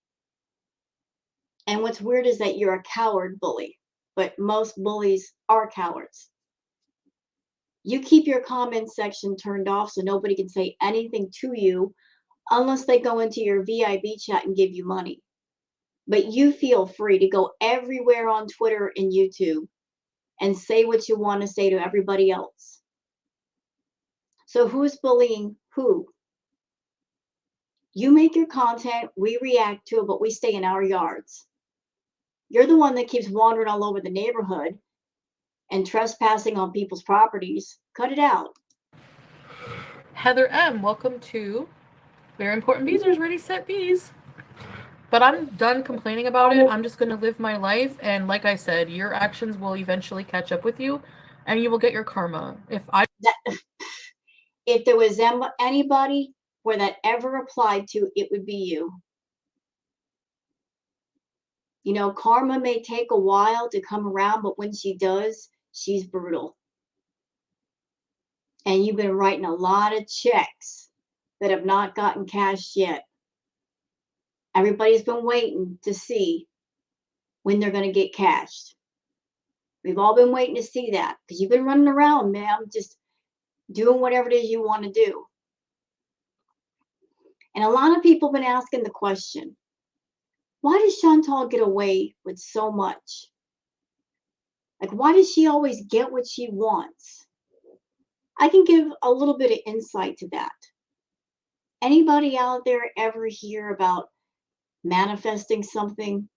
Speaker 1: And what's weird is that you're a coward bully, but most bullies are cowards. You keep your comment section turned off so nobody can say anything to you unless they go into your VIB chat and give you money. But you feel free to go everywhere on Twitter and YouTube and say what you want to say to everybody else. So who's bullying who? You make your content, we react to it, but we stay in our yards. You're the one that keeps wandering all over the neighborhood and trespassing on people's properties. Cut it out.
Speaker 2: Heather M, welcome to Very Important Beezers, Ready Set Bees. But I'm done complaining about it. I'm just going to live my life. And like I said, your actions will eventually catch up with you and you will get your karma.
Speaker 1: If there was anybody where that ever applied to, it would be you. You know, karma may take a while to come around, but when she does, she's brutal. And you've been writing a lot of checks that have not gotten cashed yet. Everybody's been waiting to see when they're going to get cashed. We've all been waiting to see that because you've been running around, ma'am, just doing whatever it is you want to do. And a lot of people have been asking the question, why does Chantal get away with so much? Like, why does she always get what she wants? I can give a little bit of insight to that. Anybody out there ever hear about manifesting something?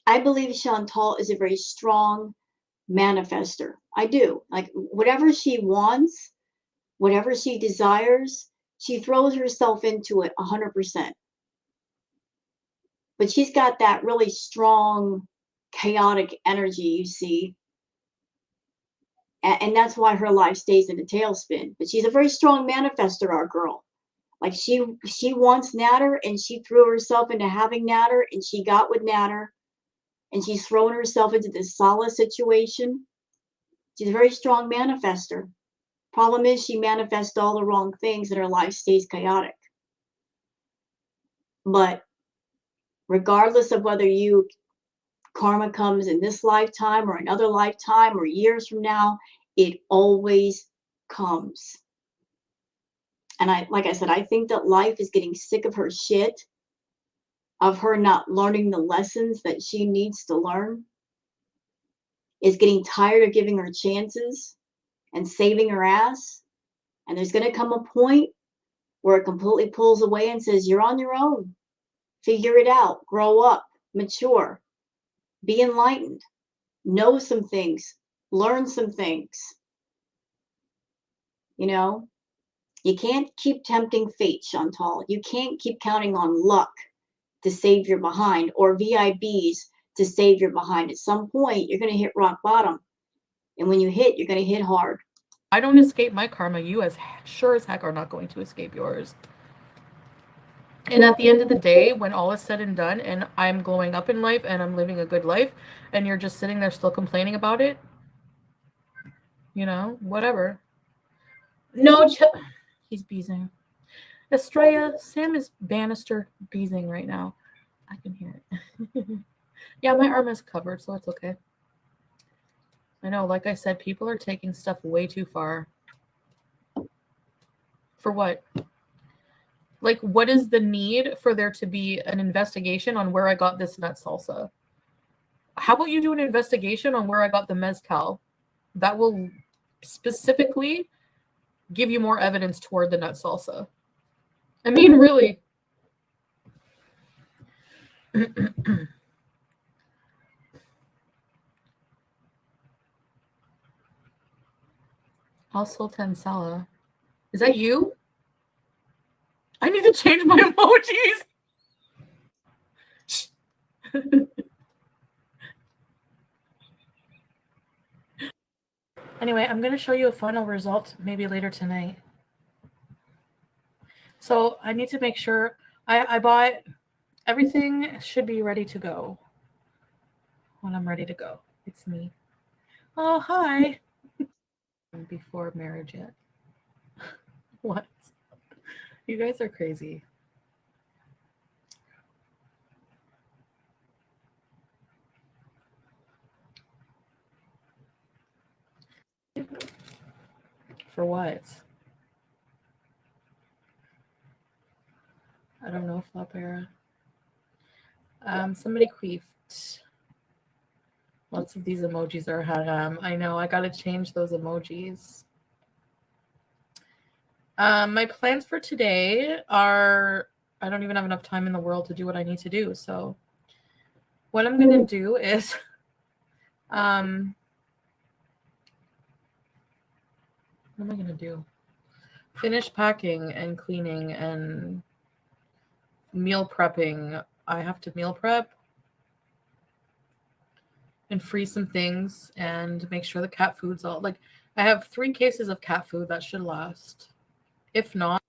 Speaker 1: I believe Chantal is a very strong manifester. I do. Like, whatever she wants, whatever she desires, she throws herself into it 100%. But she's got that really strong, chaotic energy, you see. And that's why her life stays in a tailspin. But she's a very strong manifester, our girl. Like she wants Natter and she threw herself into having Natter and she got with Natter and she's thrown herself into this Sala situation. She's a very strong manifester. Problem is she manifests all the wrong things and her life stays chaotic. But regardless of whether karma comes in this lifetime or another lifetime or years from now, it always comes. And like I said, I think that life is getting sick of her shit, of her not learning the lessons that she needs to learn, is getting tired of giving her chances and saving her ass. And there's going to come a point where it completely pulls away and says, you're on your own. Figure it out. Grow up. Mature. Be enlightened. Know some things. Learn some things. You know, you can't keep tempting fate, Chantal. You can't keep counting on luck to save your behind, or VIBs to save your behind. At some point, you're going to hit rock bottom. And when you hit, you're going to hit hard.
Speaker 2: I don't escape my karma. You as sure as heck are not going to escape yours. And at the end of the day, when all is said and done, and I'm glowing up in life and I'm living a good life, and you're just sitting there still complaining about it, you know, whatever. No, he's beezing. Estrella, Sam is Bannister beezing right now. I can hear it. Yeah, my arm is covered, so it's okay. I know, like I said, people are taking stuff way too far. For what? Like, what is the need for there to be an investigation on where I got this nut salsa? How about you do an investigation on where I got the mezcal? That will specifically give you more evidence toward the nut salsa. I mean, really. Al Sultan Salah. Is that you? I need to change my emojis. Anyway, I'm going to show you a final result maybe later tonight. So I need to make sure I bought everything should be ready to go when I'm ready to go. It's me. Oh, hi. Before marriage yet. What? You guys are crazy. For what? I don't know, Flopera. Somebody queefed. Lots of these emojis are haram. I know, I gotta change those emojis. My plans for today are, I don't even have enough time in the world to do what I need to do. So what I'm gonna do is, what am I gonna do? Finish packing and cleaning and meal prepping. I have to meal prep and freeze some things and make sure the cat food's all, like, I have 3 cases of cat food that should last. If not.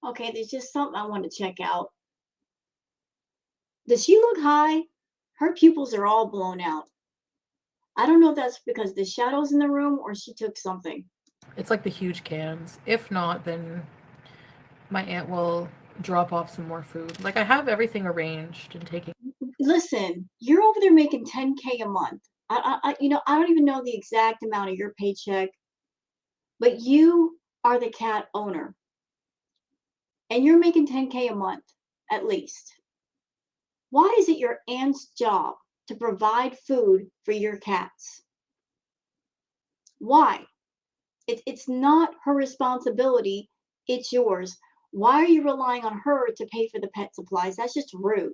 Speaker 1: Okay, there's just something I want to check out. Does she look high? Her pupils are all blown out. I don't know if that's because the shadows in the room or she took something.
Speaker 2: It's like the huge cans. If not, then my aunt will drop off some more food. Like, I have everything arranged and taking.
Speaker 1: Listen, you're over there making 10K a month. I don't even know the exact amount of your paycheck, but you are the cat owner. And you're making 10K a month, at least. Why is it your aunt's job to provide food for your cats? Why? It's not her responsibility, it's yours. Why are you relying on her to pay for the pet supplies? That's just rude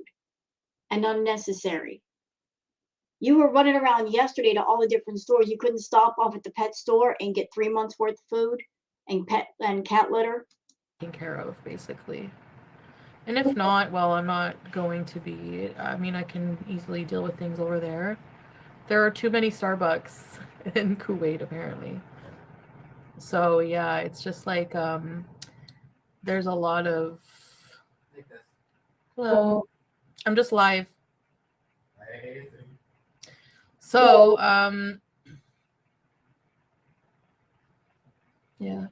Speaker 1: and unnecessary. You were running around yesterday to all the different stores. You couldn't stop off at the pet store and get 3 months worth of food and pet and cat litter?
Speaker 2: Taken care of, basically. And if not, well, I'm not going to be. I mean, I can easily deal with things over there. There are too many Starbucks in Kuwait, apparently. So yeah, it's just like there's a lot of. Hello, I'm just live. So yeah,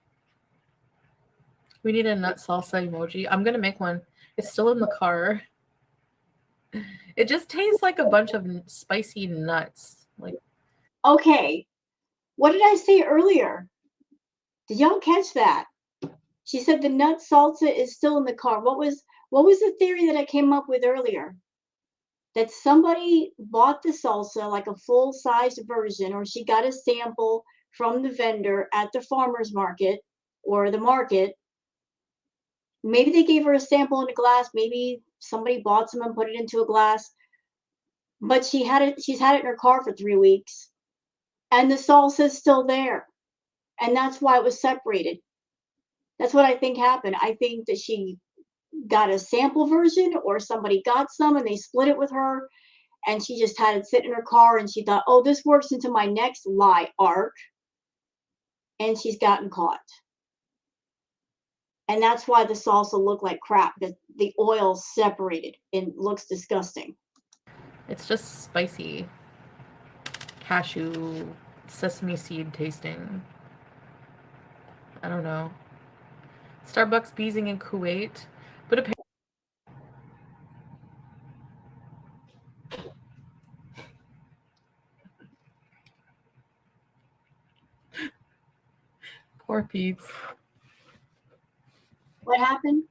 Speaker 2: we need a nut salsa emoji. I'm gonna make one. It's still in the car. It just tastes like a bunch of spicy nuts. Like,
Speaker 1: Okay, what did I say earlier? Did y'all catch that? She said the nut salsa is still in the car. What was the theory that I came up with earlier? That somebody bought the salsa, like a full-sized version, or she got a sample from the vendor at the farmer's market or the market. Maybe they gave her a sample in a glass. Maybe somebody bought some and put it into a glass. But she's had it in her car for 3 weeks, and the salsa is still there. And that's why it was separated. That's what I think happened. I think that she got a sample version, or somebody got some and they split it with her, and she just had it sit in her car and she thought, oh, this works into my next lie arc, and she's gotten caught. And that's why the salsa looked like crap. The oil separated and looks disgusting.
Speaker 2: It's just spicy. Cashew, sesame seed tasting. I don't know. Starbucks beezing in Kuwait. But apparently poor Pete's.
Speaker 1: What happened?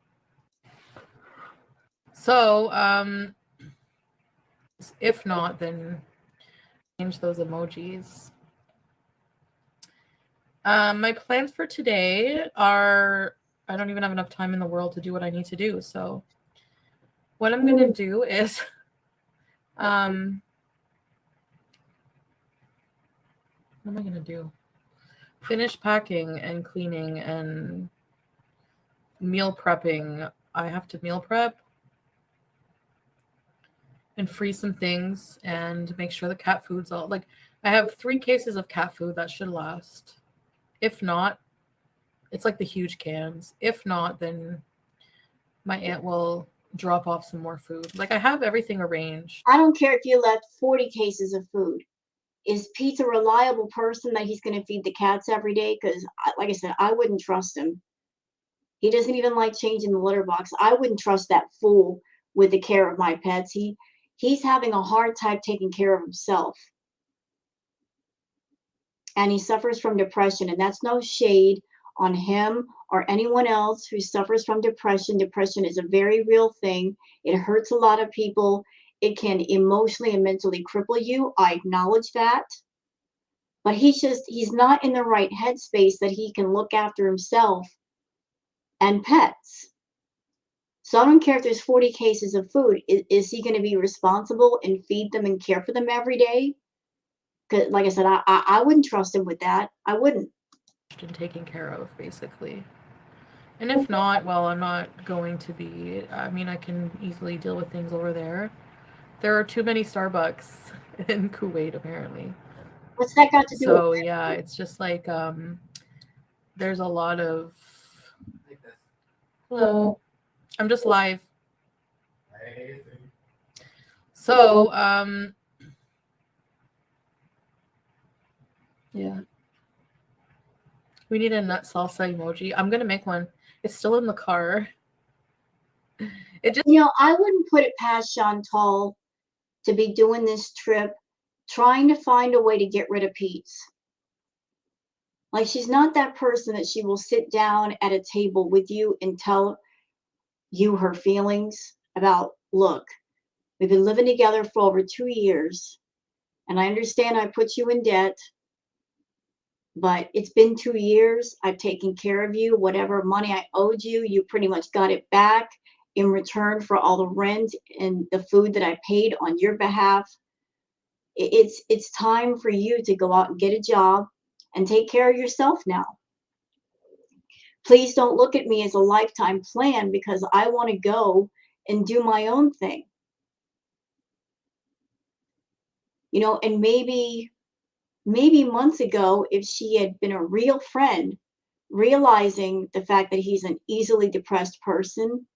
Speaker 2: So, if not, then change those emojis. My plans for today are, I don't even have enough time in the world to do what I need to do. So what I'm going to do is, what am I going to do? Finish packing and cleaning and meal prepping. I have to meal prep and freeze some things and make sure the cat food's all, like, I have 3 cases of cat food that should last. If not, it's like the huge cans. If not, then my aunt will drop off some more food. Like, I have everything arranged.
Speaker 1: I don't care if you left 40 cases of food. Is Pete a reliable person that he's going to feed the cats every day? Because, like I said, I wouldn't trust him. He doesn't even like changing the litter box. I wouldn't trust that fool with the care of my pets. He's having a hard time taking care of himself. And he suffers from depression, and that's no shade on him or anyone else who suffers from depression. Depression is a very real thing. It hurts a lot of people. It can emotionally and mentally cripple you. I acknowledge that. But he's not in the right headspace that he can look after himself and pets. So I don't care if there's 40 cases of food. Is he going to be responsible and feed them and care for them every day? Because, like I said, I wouldn't trust him with that. I wouldn't.
Speaker 2: And taken care of, basically. And if not, well, I'm not going to be. I mean, I can easily deal with things over there. There are too many Starbucks in Kuwait, apparently.
Speaker 1: What's that got to do with
Speaker 2: So yeah, it's just like there's a lot of. Hello, I'm just live. So yeah, we need a nut salsa emoji. I'm gonna make one. It's still in the car. It just,
Speaker 1: I wouldn't put it past Chantal to be doing this trip, trying to find a way to get rid of Pete's. Like, she's not that person that she will sit down at a table with you and tell you her feelings about, look, we've been living together for over 2 years, and I understand I put you in debt, but it's been 2 years. I've taken care of you. Whatever money I owed you, you pretty much got it back in return for all the rent and the food that I paid on your behalf. It's time for you to go out and get a job and take care of yourself now. Please don't look at me as a lifetime plan, because I want to go and do my own thing. And maybe months ago, if she had been a real friend, realizing the fact that he's an easily depressed person,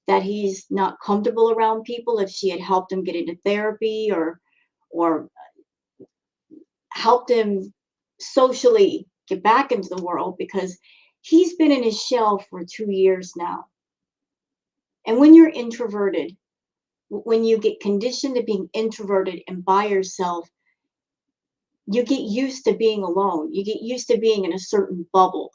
Speaker 1: that he's not comfortable around people, if she had helped him get into therapy or helped him socially get back into the world, because he's been in his shell for 2 years now. And when you're introverted, when you get conditioned to being introverted and by yourself, you get used to being alone. You get used to being in a certain bubble.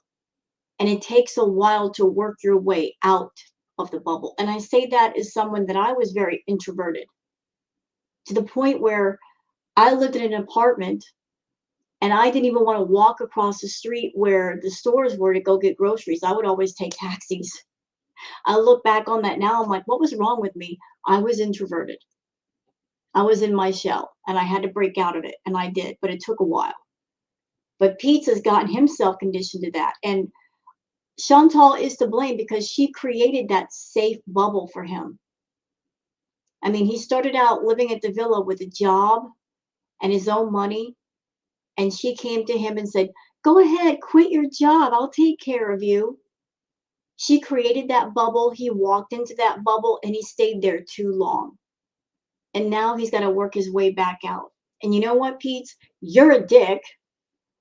Speaker 1: And it takes a while to work your way out of the bubble. And I say that as someone that I was very introverted, to the point where I lived in an apartment And I didn't even want to walk across the street where the stores were to go get groceries. I would always take taxis. I look back on that now, I'm like, what was wrong with me? I was introverted. I was in my shell and I had to break out of it. And I did, but it took a while. But Pete's has gotten himself conditioned to that. And Chantal is to blame because she created that safe bubble for him. I mean, he started out living at the villa with a job and his own money. And she came to him and said, go ahead, quit your job. I'll take care of you. She created that bubble. He walked into that bubble and he stayed there too long. And now he's got to work his way back out. And you know what, Pete? You're a dick.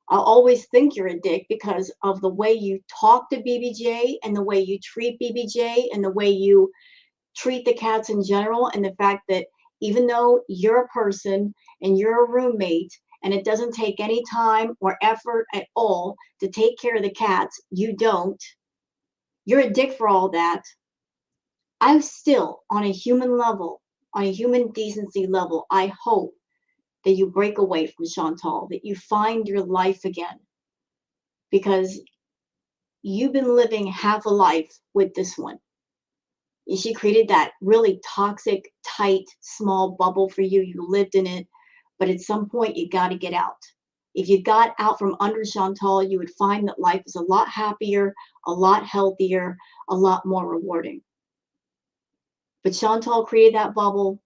Speaker 1: I'll always think you're a dick because of the way you talk to BBJ and the way you treat BBJ and the way you treat the cats in general, and the fact that even though you're a person and you're a roommate and it doesn't take any time or effort at all to take care of the cats, you don't. You're a dick for all that. I still, on a human level, on a human decency level, I hope that you break away from Chantal, that you find your life again, because you've been living half a life with this one. And she created that really toxic, tight, small bubble for you. You lived in it, but at some point you got to get out. If you got out from under Chantal, you would find that life is a lot happier, a lot healthier, a lot more rewarding. But Chantal created that bubble.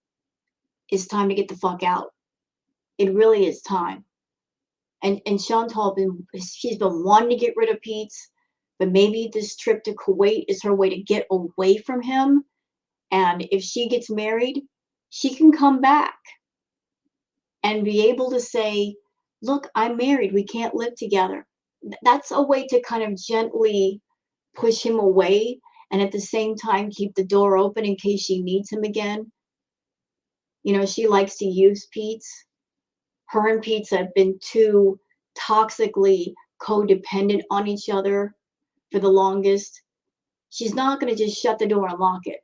Speaker 1: It's time to get the fuck out. It really is time. And Chantal, she's been wanting to get rid of Pete's, but maybe this trip to Kuwait is her way to get away from him. And if she gets married, she can come back and be able to say, look, I'm married. We can't live together. That's a way to kind of gently push him away and at the same time keep the door open in case she needs him again. You know, she likes to use Pete's. Her and Pete's have been too toxically codependent on each other for the longest. She's not going to just shut the door and lock it.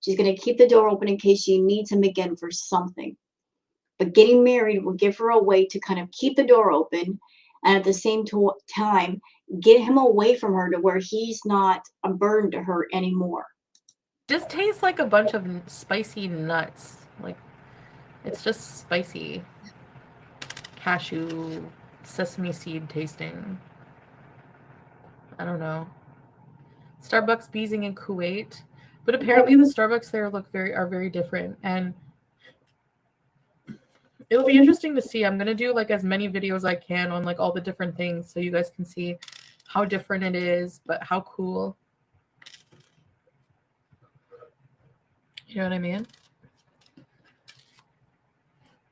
Speaker 1: She's going to keep the door open in case she needs him again for something. But getting married will give her a way to kind of keep the door open and at the same time get him away from her to where he's not a burden to her anymore.
Speaker 2: Just tastes like a bunch of spicy nuts. Like, it's just spicy. Cashew, sesame seed tasting. I don't know. Starbucks beezing in Kuwait. But apparently the Starbucks there are very different. And it'll be interesting to see. I'm going to do like as many videos as I can on like all the different things so you guys can see how different it is, but how cool. You know what I mean? Do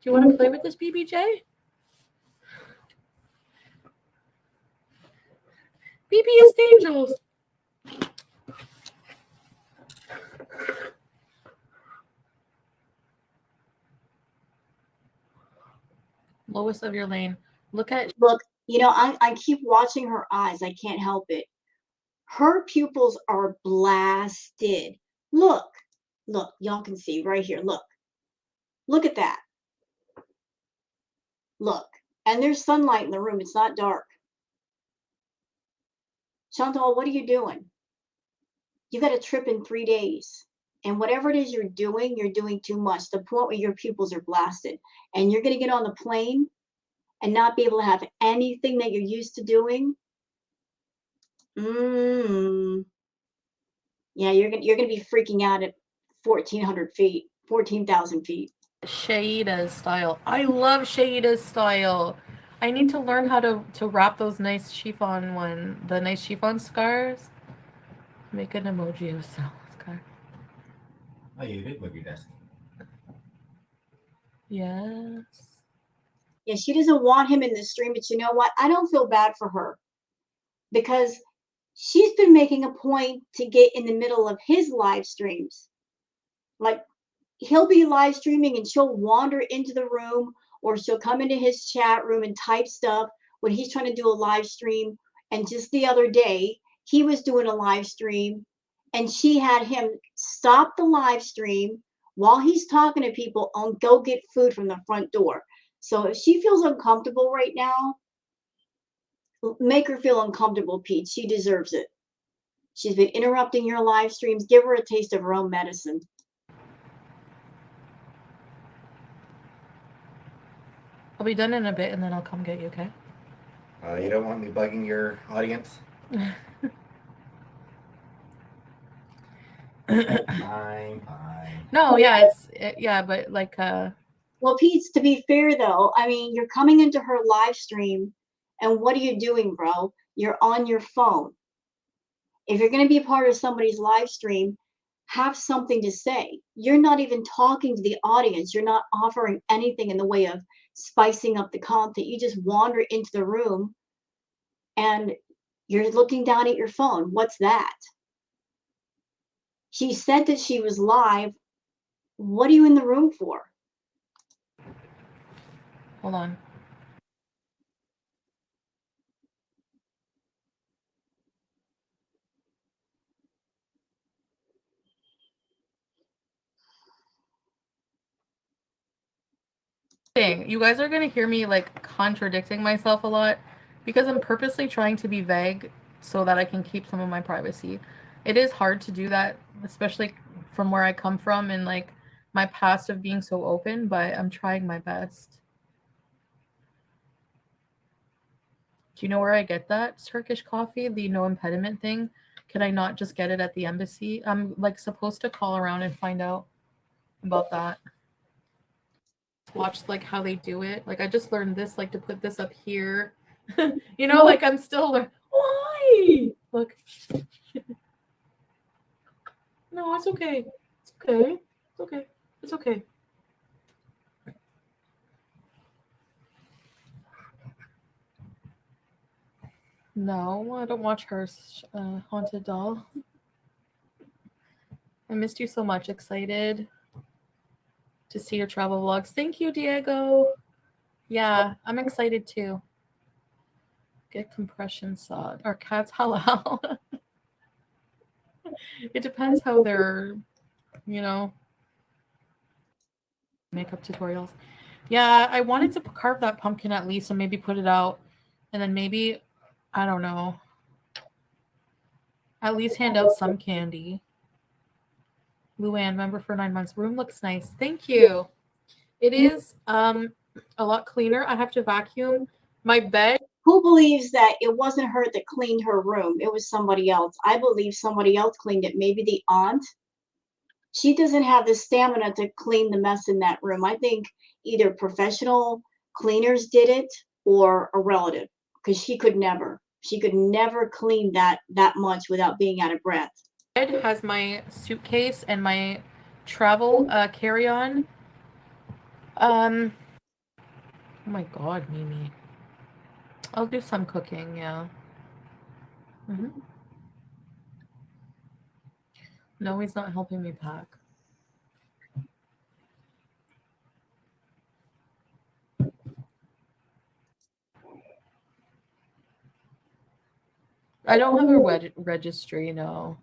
Speaker 2: you want to play with this, BBJ? BB's Angels. Lowest of your lane. Look,
Speaker 1: you know, I keep watching her eyes. I can't help it. Her pupils are blasted. Look, y'all can see right here. Look at that. Look, and there's sunlight in the room. It's not dark. Chantal, what are you doing? You got a trip in 3 days. And whatever it is you're doing too much, to the point where your pupils are blasted. And you're going to get on the plane and not be able to have anything that you're used to doing. Yeah, you're gonna be freaking out at 1,400 feet, 14,000 feet.
Speaker 2: Shaida's style. I love Shaida's style. I need to learn how to wrap those nice chiffon the nice chiffon scarves. Make an emoji of scar.
Speaker 5: Oh, you did multitasking.
Speaker 2: Yes.
Speaker 1: Yeah, she doesn't want him in the stream, but you know what? I don't feel bad for her because she's been making a point to get in the middle of his live streams. Like, he'll be live streaming and she'll wander into the room, or she'll come into his chat room and type stuff when he's trying to do a live stream. And just the other day, he was doing a live stream and she had him stop the live stream while he's talking to people and go get food from the front door. So if she feels uncomfortable right now, Make her feel uncomfortable, Pete. She deserves it. She's been interrupting your live streams. Give her a taste of her own medicine.
Speaker 2: I'll be done in a bit and then I'll come get you, okay?
Speaker 5: You don't want me bugging your audience? Fine.
Speaker 2: No, yeah, yeah, but like,
Speaker 1: Well, Pete, to be fair though, I mean, you're coming into her live stream, and what are you doing, bro? You're on your phone. If you're going to be part of somebody's live stream, have something to say. You're not even talking to the audience. You're not offering anything in the way of spicing up the content. You just wander into the room and you're looking down at your phone. What's that? She said that she was live. What are you in the room for?
Speaker 2: hold on. You guys are gonna hear me like contradicting myself a lot because I'm purposely trying to be vague so that I can keep some of my privacy. It is hard to do that, especially from where I come from and like my past of being so open, but I'm trying my best. Do you know where I get that Turkish coffee, the no impediment thing? Can I not just get it at the embassy? I'm like supposed to call around and find out about that. Watch like how they do it. Like I just learned this, like to put this up here. You know, like I'm still learning. Why? Look. No, it's okay. It's okay. It's okay. It's okay. No, I don't watch her haunted doll. I missed you so much. Excited to see your travel vlogs. Thank you, Diego. Yeah, I'm excited too. Get compression saw. Our cat's halal. It depends how they're, you know, makeup tutorials. Yeah, I wanted to carve that pumpkin at least and maybe put it out. And then maybe, I don't know, at least hand out some candy. Luann, member for 9 months. Room looks nice. Thank you. It is a lot cleaner. I have to vacuum my bed.
Speaker 1: Who believes that it wasn't her that cleaned her room? It was somebody else. I believe somebody else cleaned it. Maybe the aunt. She doesn't have the stamina to clean the mess in that room. I think either professional cleaners did it or a relative, because she could never. She could never clean that much without being out of breath.
Speaker 2: Bed has my suitcase and my travel carry-on. Oh my God, Mimi. I'll do some cooking, yeah. No, he's not helping me pack. I don't have a registry, no.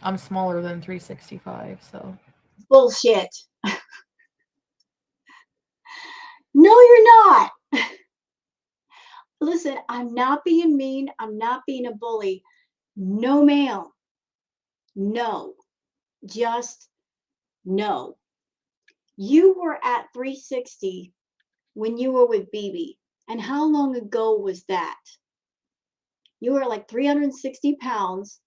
Speaker 2: I'm smaller than 365, so.
Speaker 1: Bullshit. No, you're not. Listen, I'm not being mean. I'm not being a bully. No, ma'am. No. Just no. You were at 360 when you were with BB. And how long ago was that? You were like 360 pounds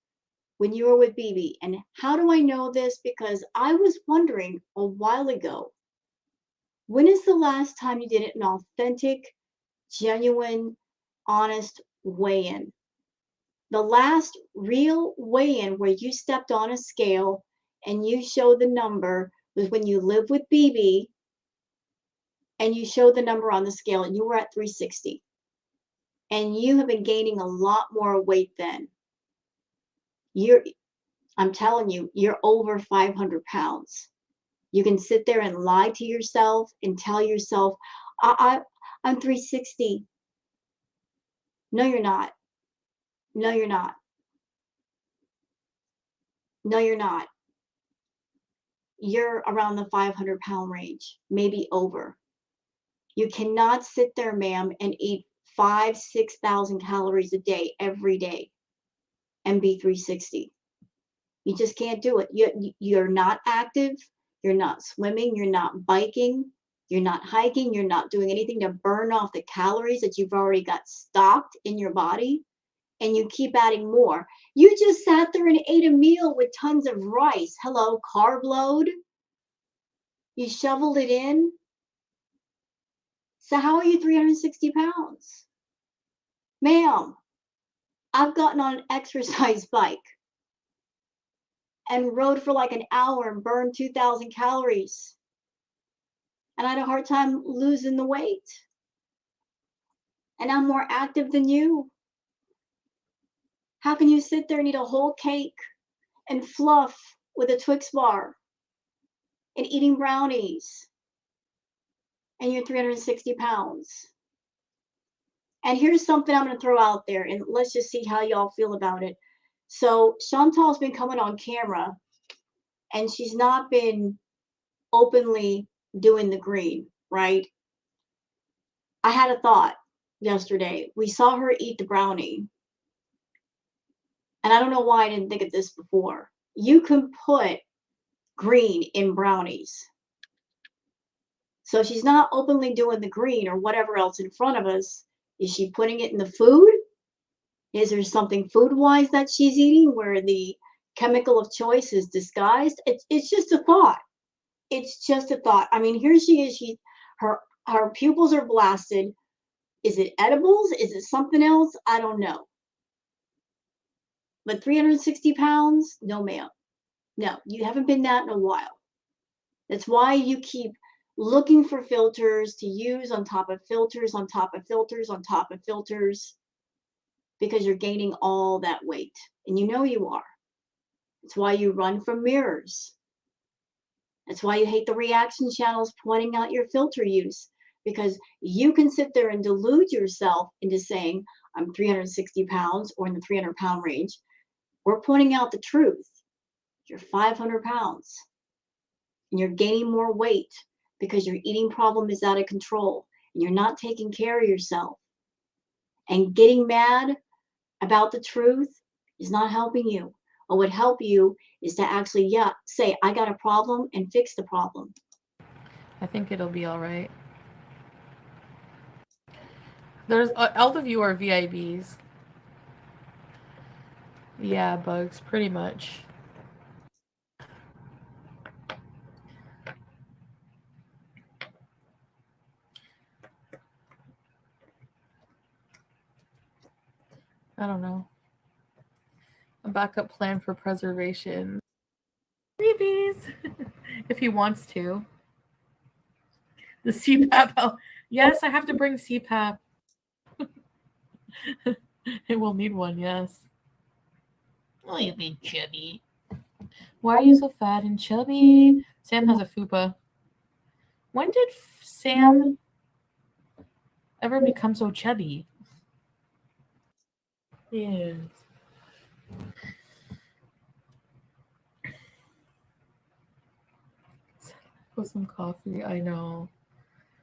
Speaker 1: when you were with BB. And how do I know this? Because I was wondering a while ago, when is the last time you did an authentic, genuine, honest weigh-in? The last real weigh-in where you stepped on a scale and you showed the number was when you lived with BB and you showed the number on the scale and you were at 360. And you have been gaining a lot more weight then. I'm telling you, you're over 500 pounds. You can sit there and lie to yourself and tell yourself, I'm 360. No, you're not. No, you're not. No, you're not. You're around the 500-pound range, maybe over. You cannot sit there, ma'am, and eat 5,000-6,000 calories a day every day and be 360. You just can't do it. You're not active. You're not swimming. You're not biking. You're not hiking. You're not doing anything to burn off the calories that you've already got stocked in your body. And you keep adding more. You just sat there and ate a meal with tons of rice. Hello, carb load. You shoveled it in. So how are you 360 pounds? Ma'am, I've gotten on an exercise bike and rode for like an hour and burned 2,000 calories. And I had a hard time losing the weight. And I'm more active than you. How can you sit there and eat a whole cake and fluff with a Twix bar and eating brownies and you're 360 pounds? And here's something I'm going to throw out there, and let's just see how y'all feel about it. So Chantal's been coming on camera, and she's not been openly doing the green, right? I had a thought yesterday. We saw her eat the brownie, and I don't know why I didn't think of this before. You can put green in brownies. So she's not openly doing the green or whatever else in front of us. Is she putting it in the food? Is there something food-wise that she's eating where the chemical of choice is disguised? It's just a thought. It's just a thought. I mean, here she is. Her pupils are blasted. Is it edibles? Is it something else? I don't know. But 360 pounds? No, ma'am. No, you haven't been that in a while. That's why you keep looking for filters to use on top of filters, on top of filters, on top of filters, because you're gaining all that weight. And you know you are. It's why you run from mirrors. That's why you hate the reaction channels pointing out your filter use, because you can sit there and delude yourself into saying, I'm 360 pounds or in the 300-pound range. We're pointing out the truth. You're 500 pounds and you're gaining more weight because your eating problem is out of control and you're not taking care of yourself. And getting mad about the truth is not helping you. What would help you is to actually, say, I got a problem and fix the problem.
Speaker 2: I think it'll be all right. There's all of you are VIBs. Yeah, Bugs, pretty much. I don't know. A backup plan for preservation. Freebies! If he wants to. The CPAP. Yes, I have to bring CPAP. It will need one, yes. Oh, you've been chubby. Why are you so fat and chubby? Sam has a fupa. When did Sam ever become so chubby? Yes. With some coffee, I know.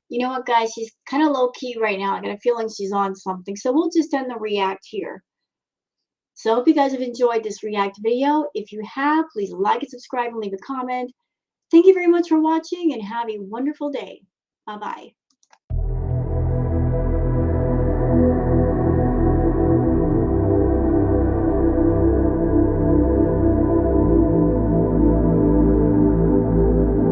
Speaker 1: You know what, guys? She's kind of low-key right now. I got a feeling she's on something. So we'll just end the react here. So I hope you guys have enjoyed this react video. If you have, please like and subscribe and leave a comment. Thank you very much for watching and have a wonderful day. Bye-bye.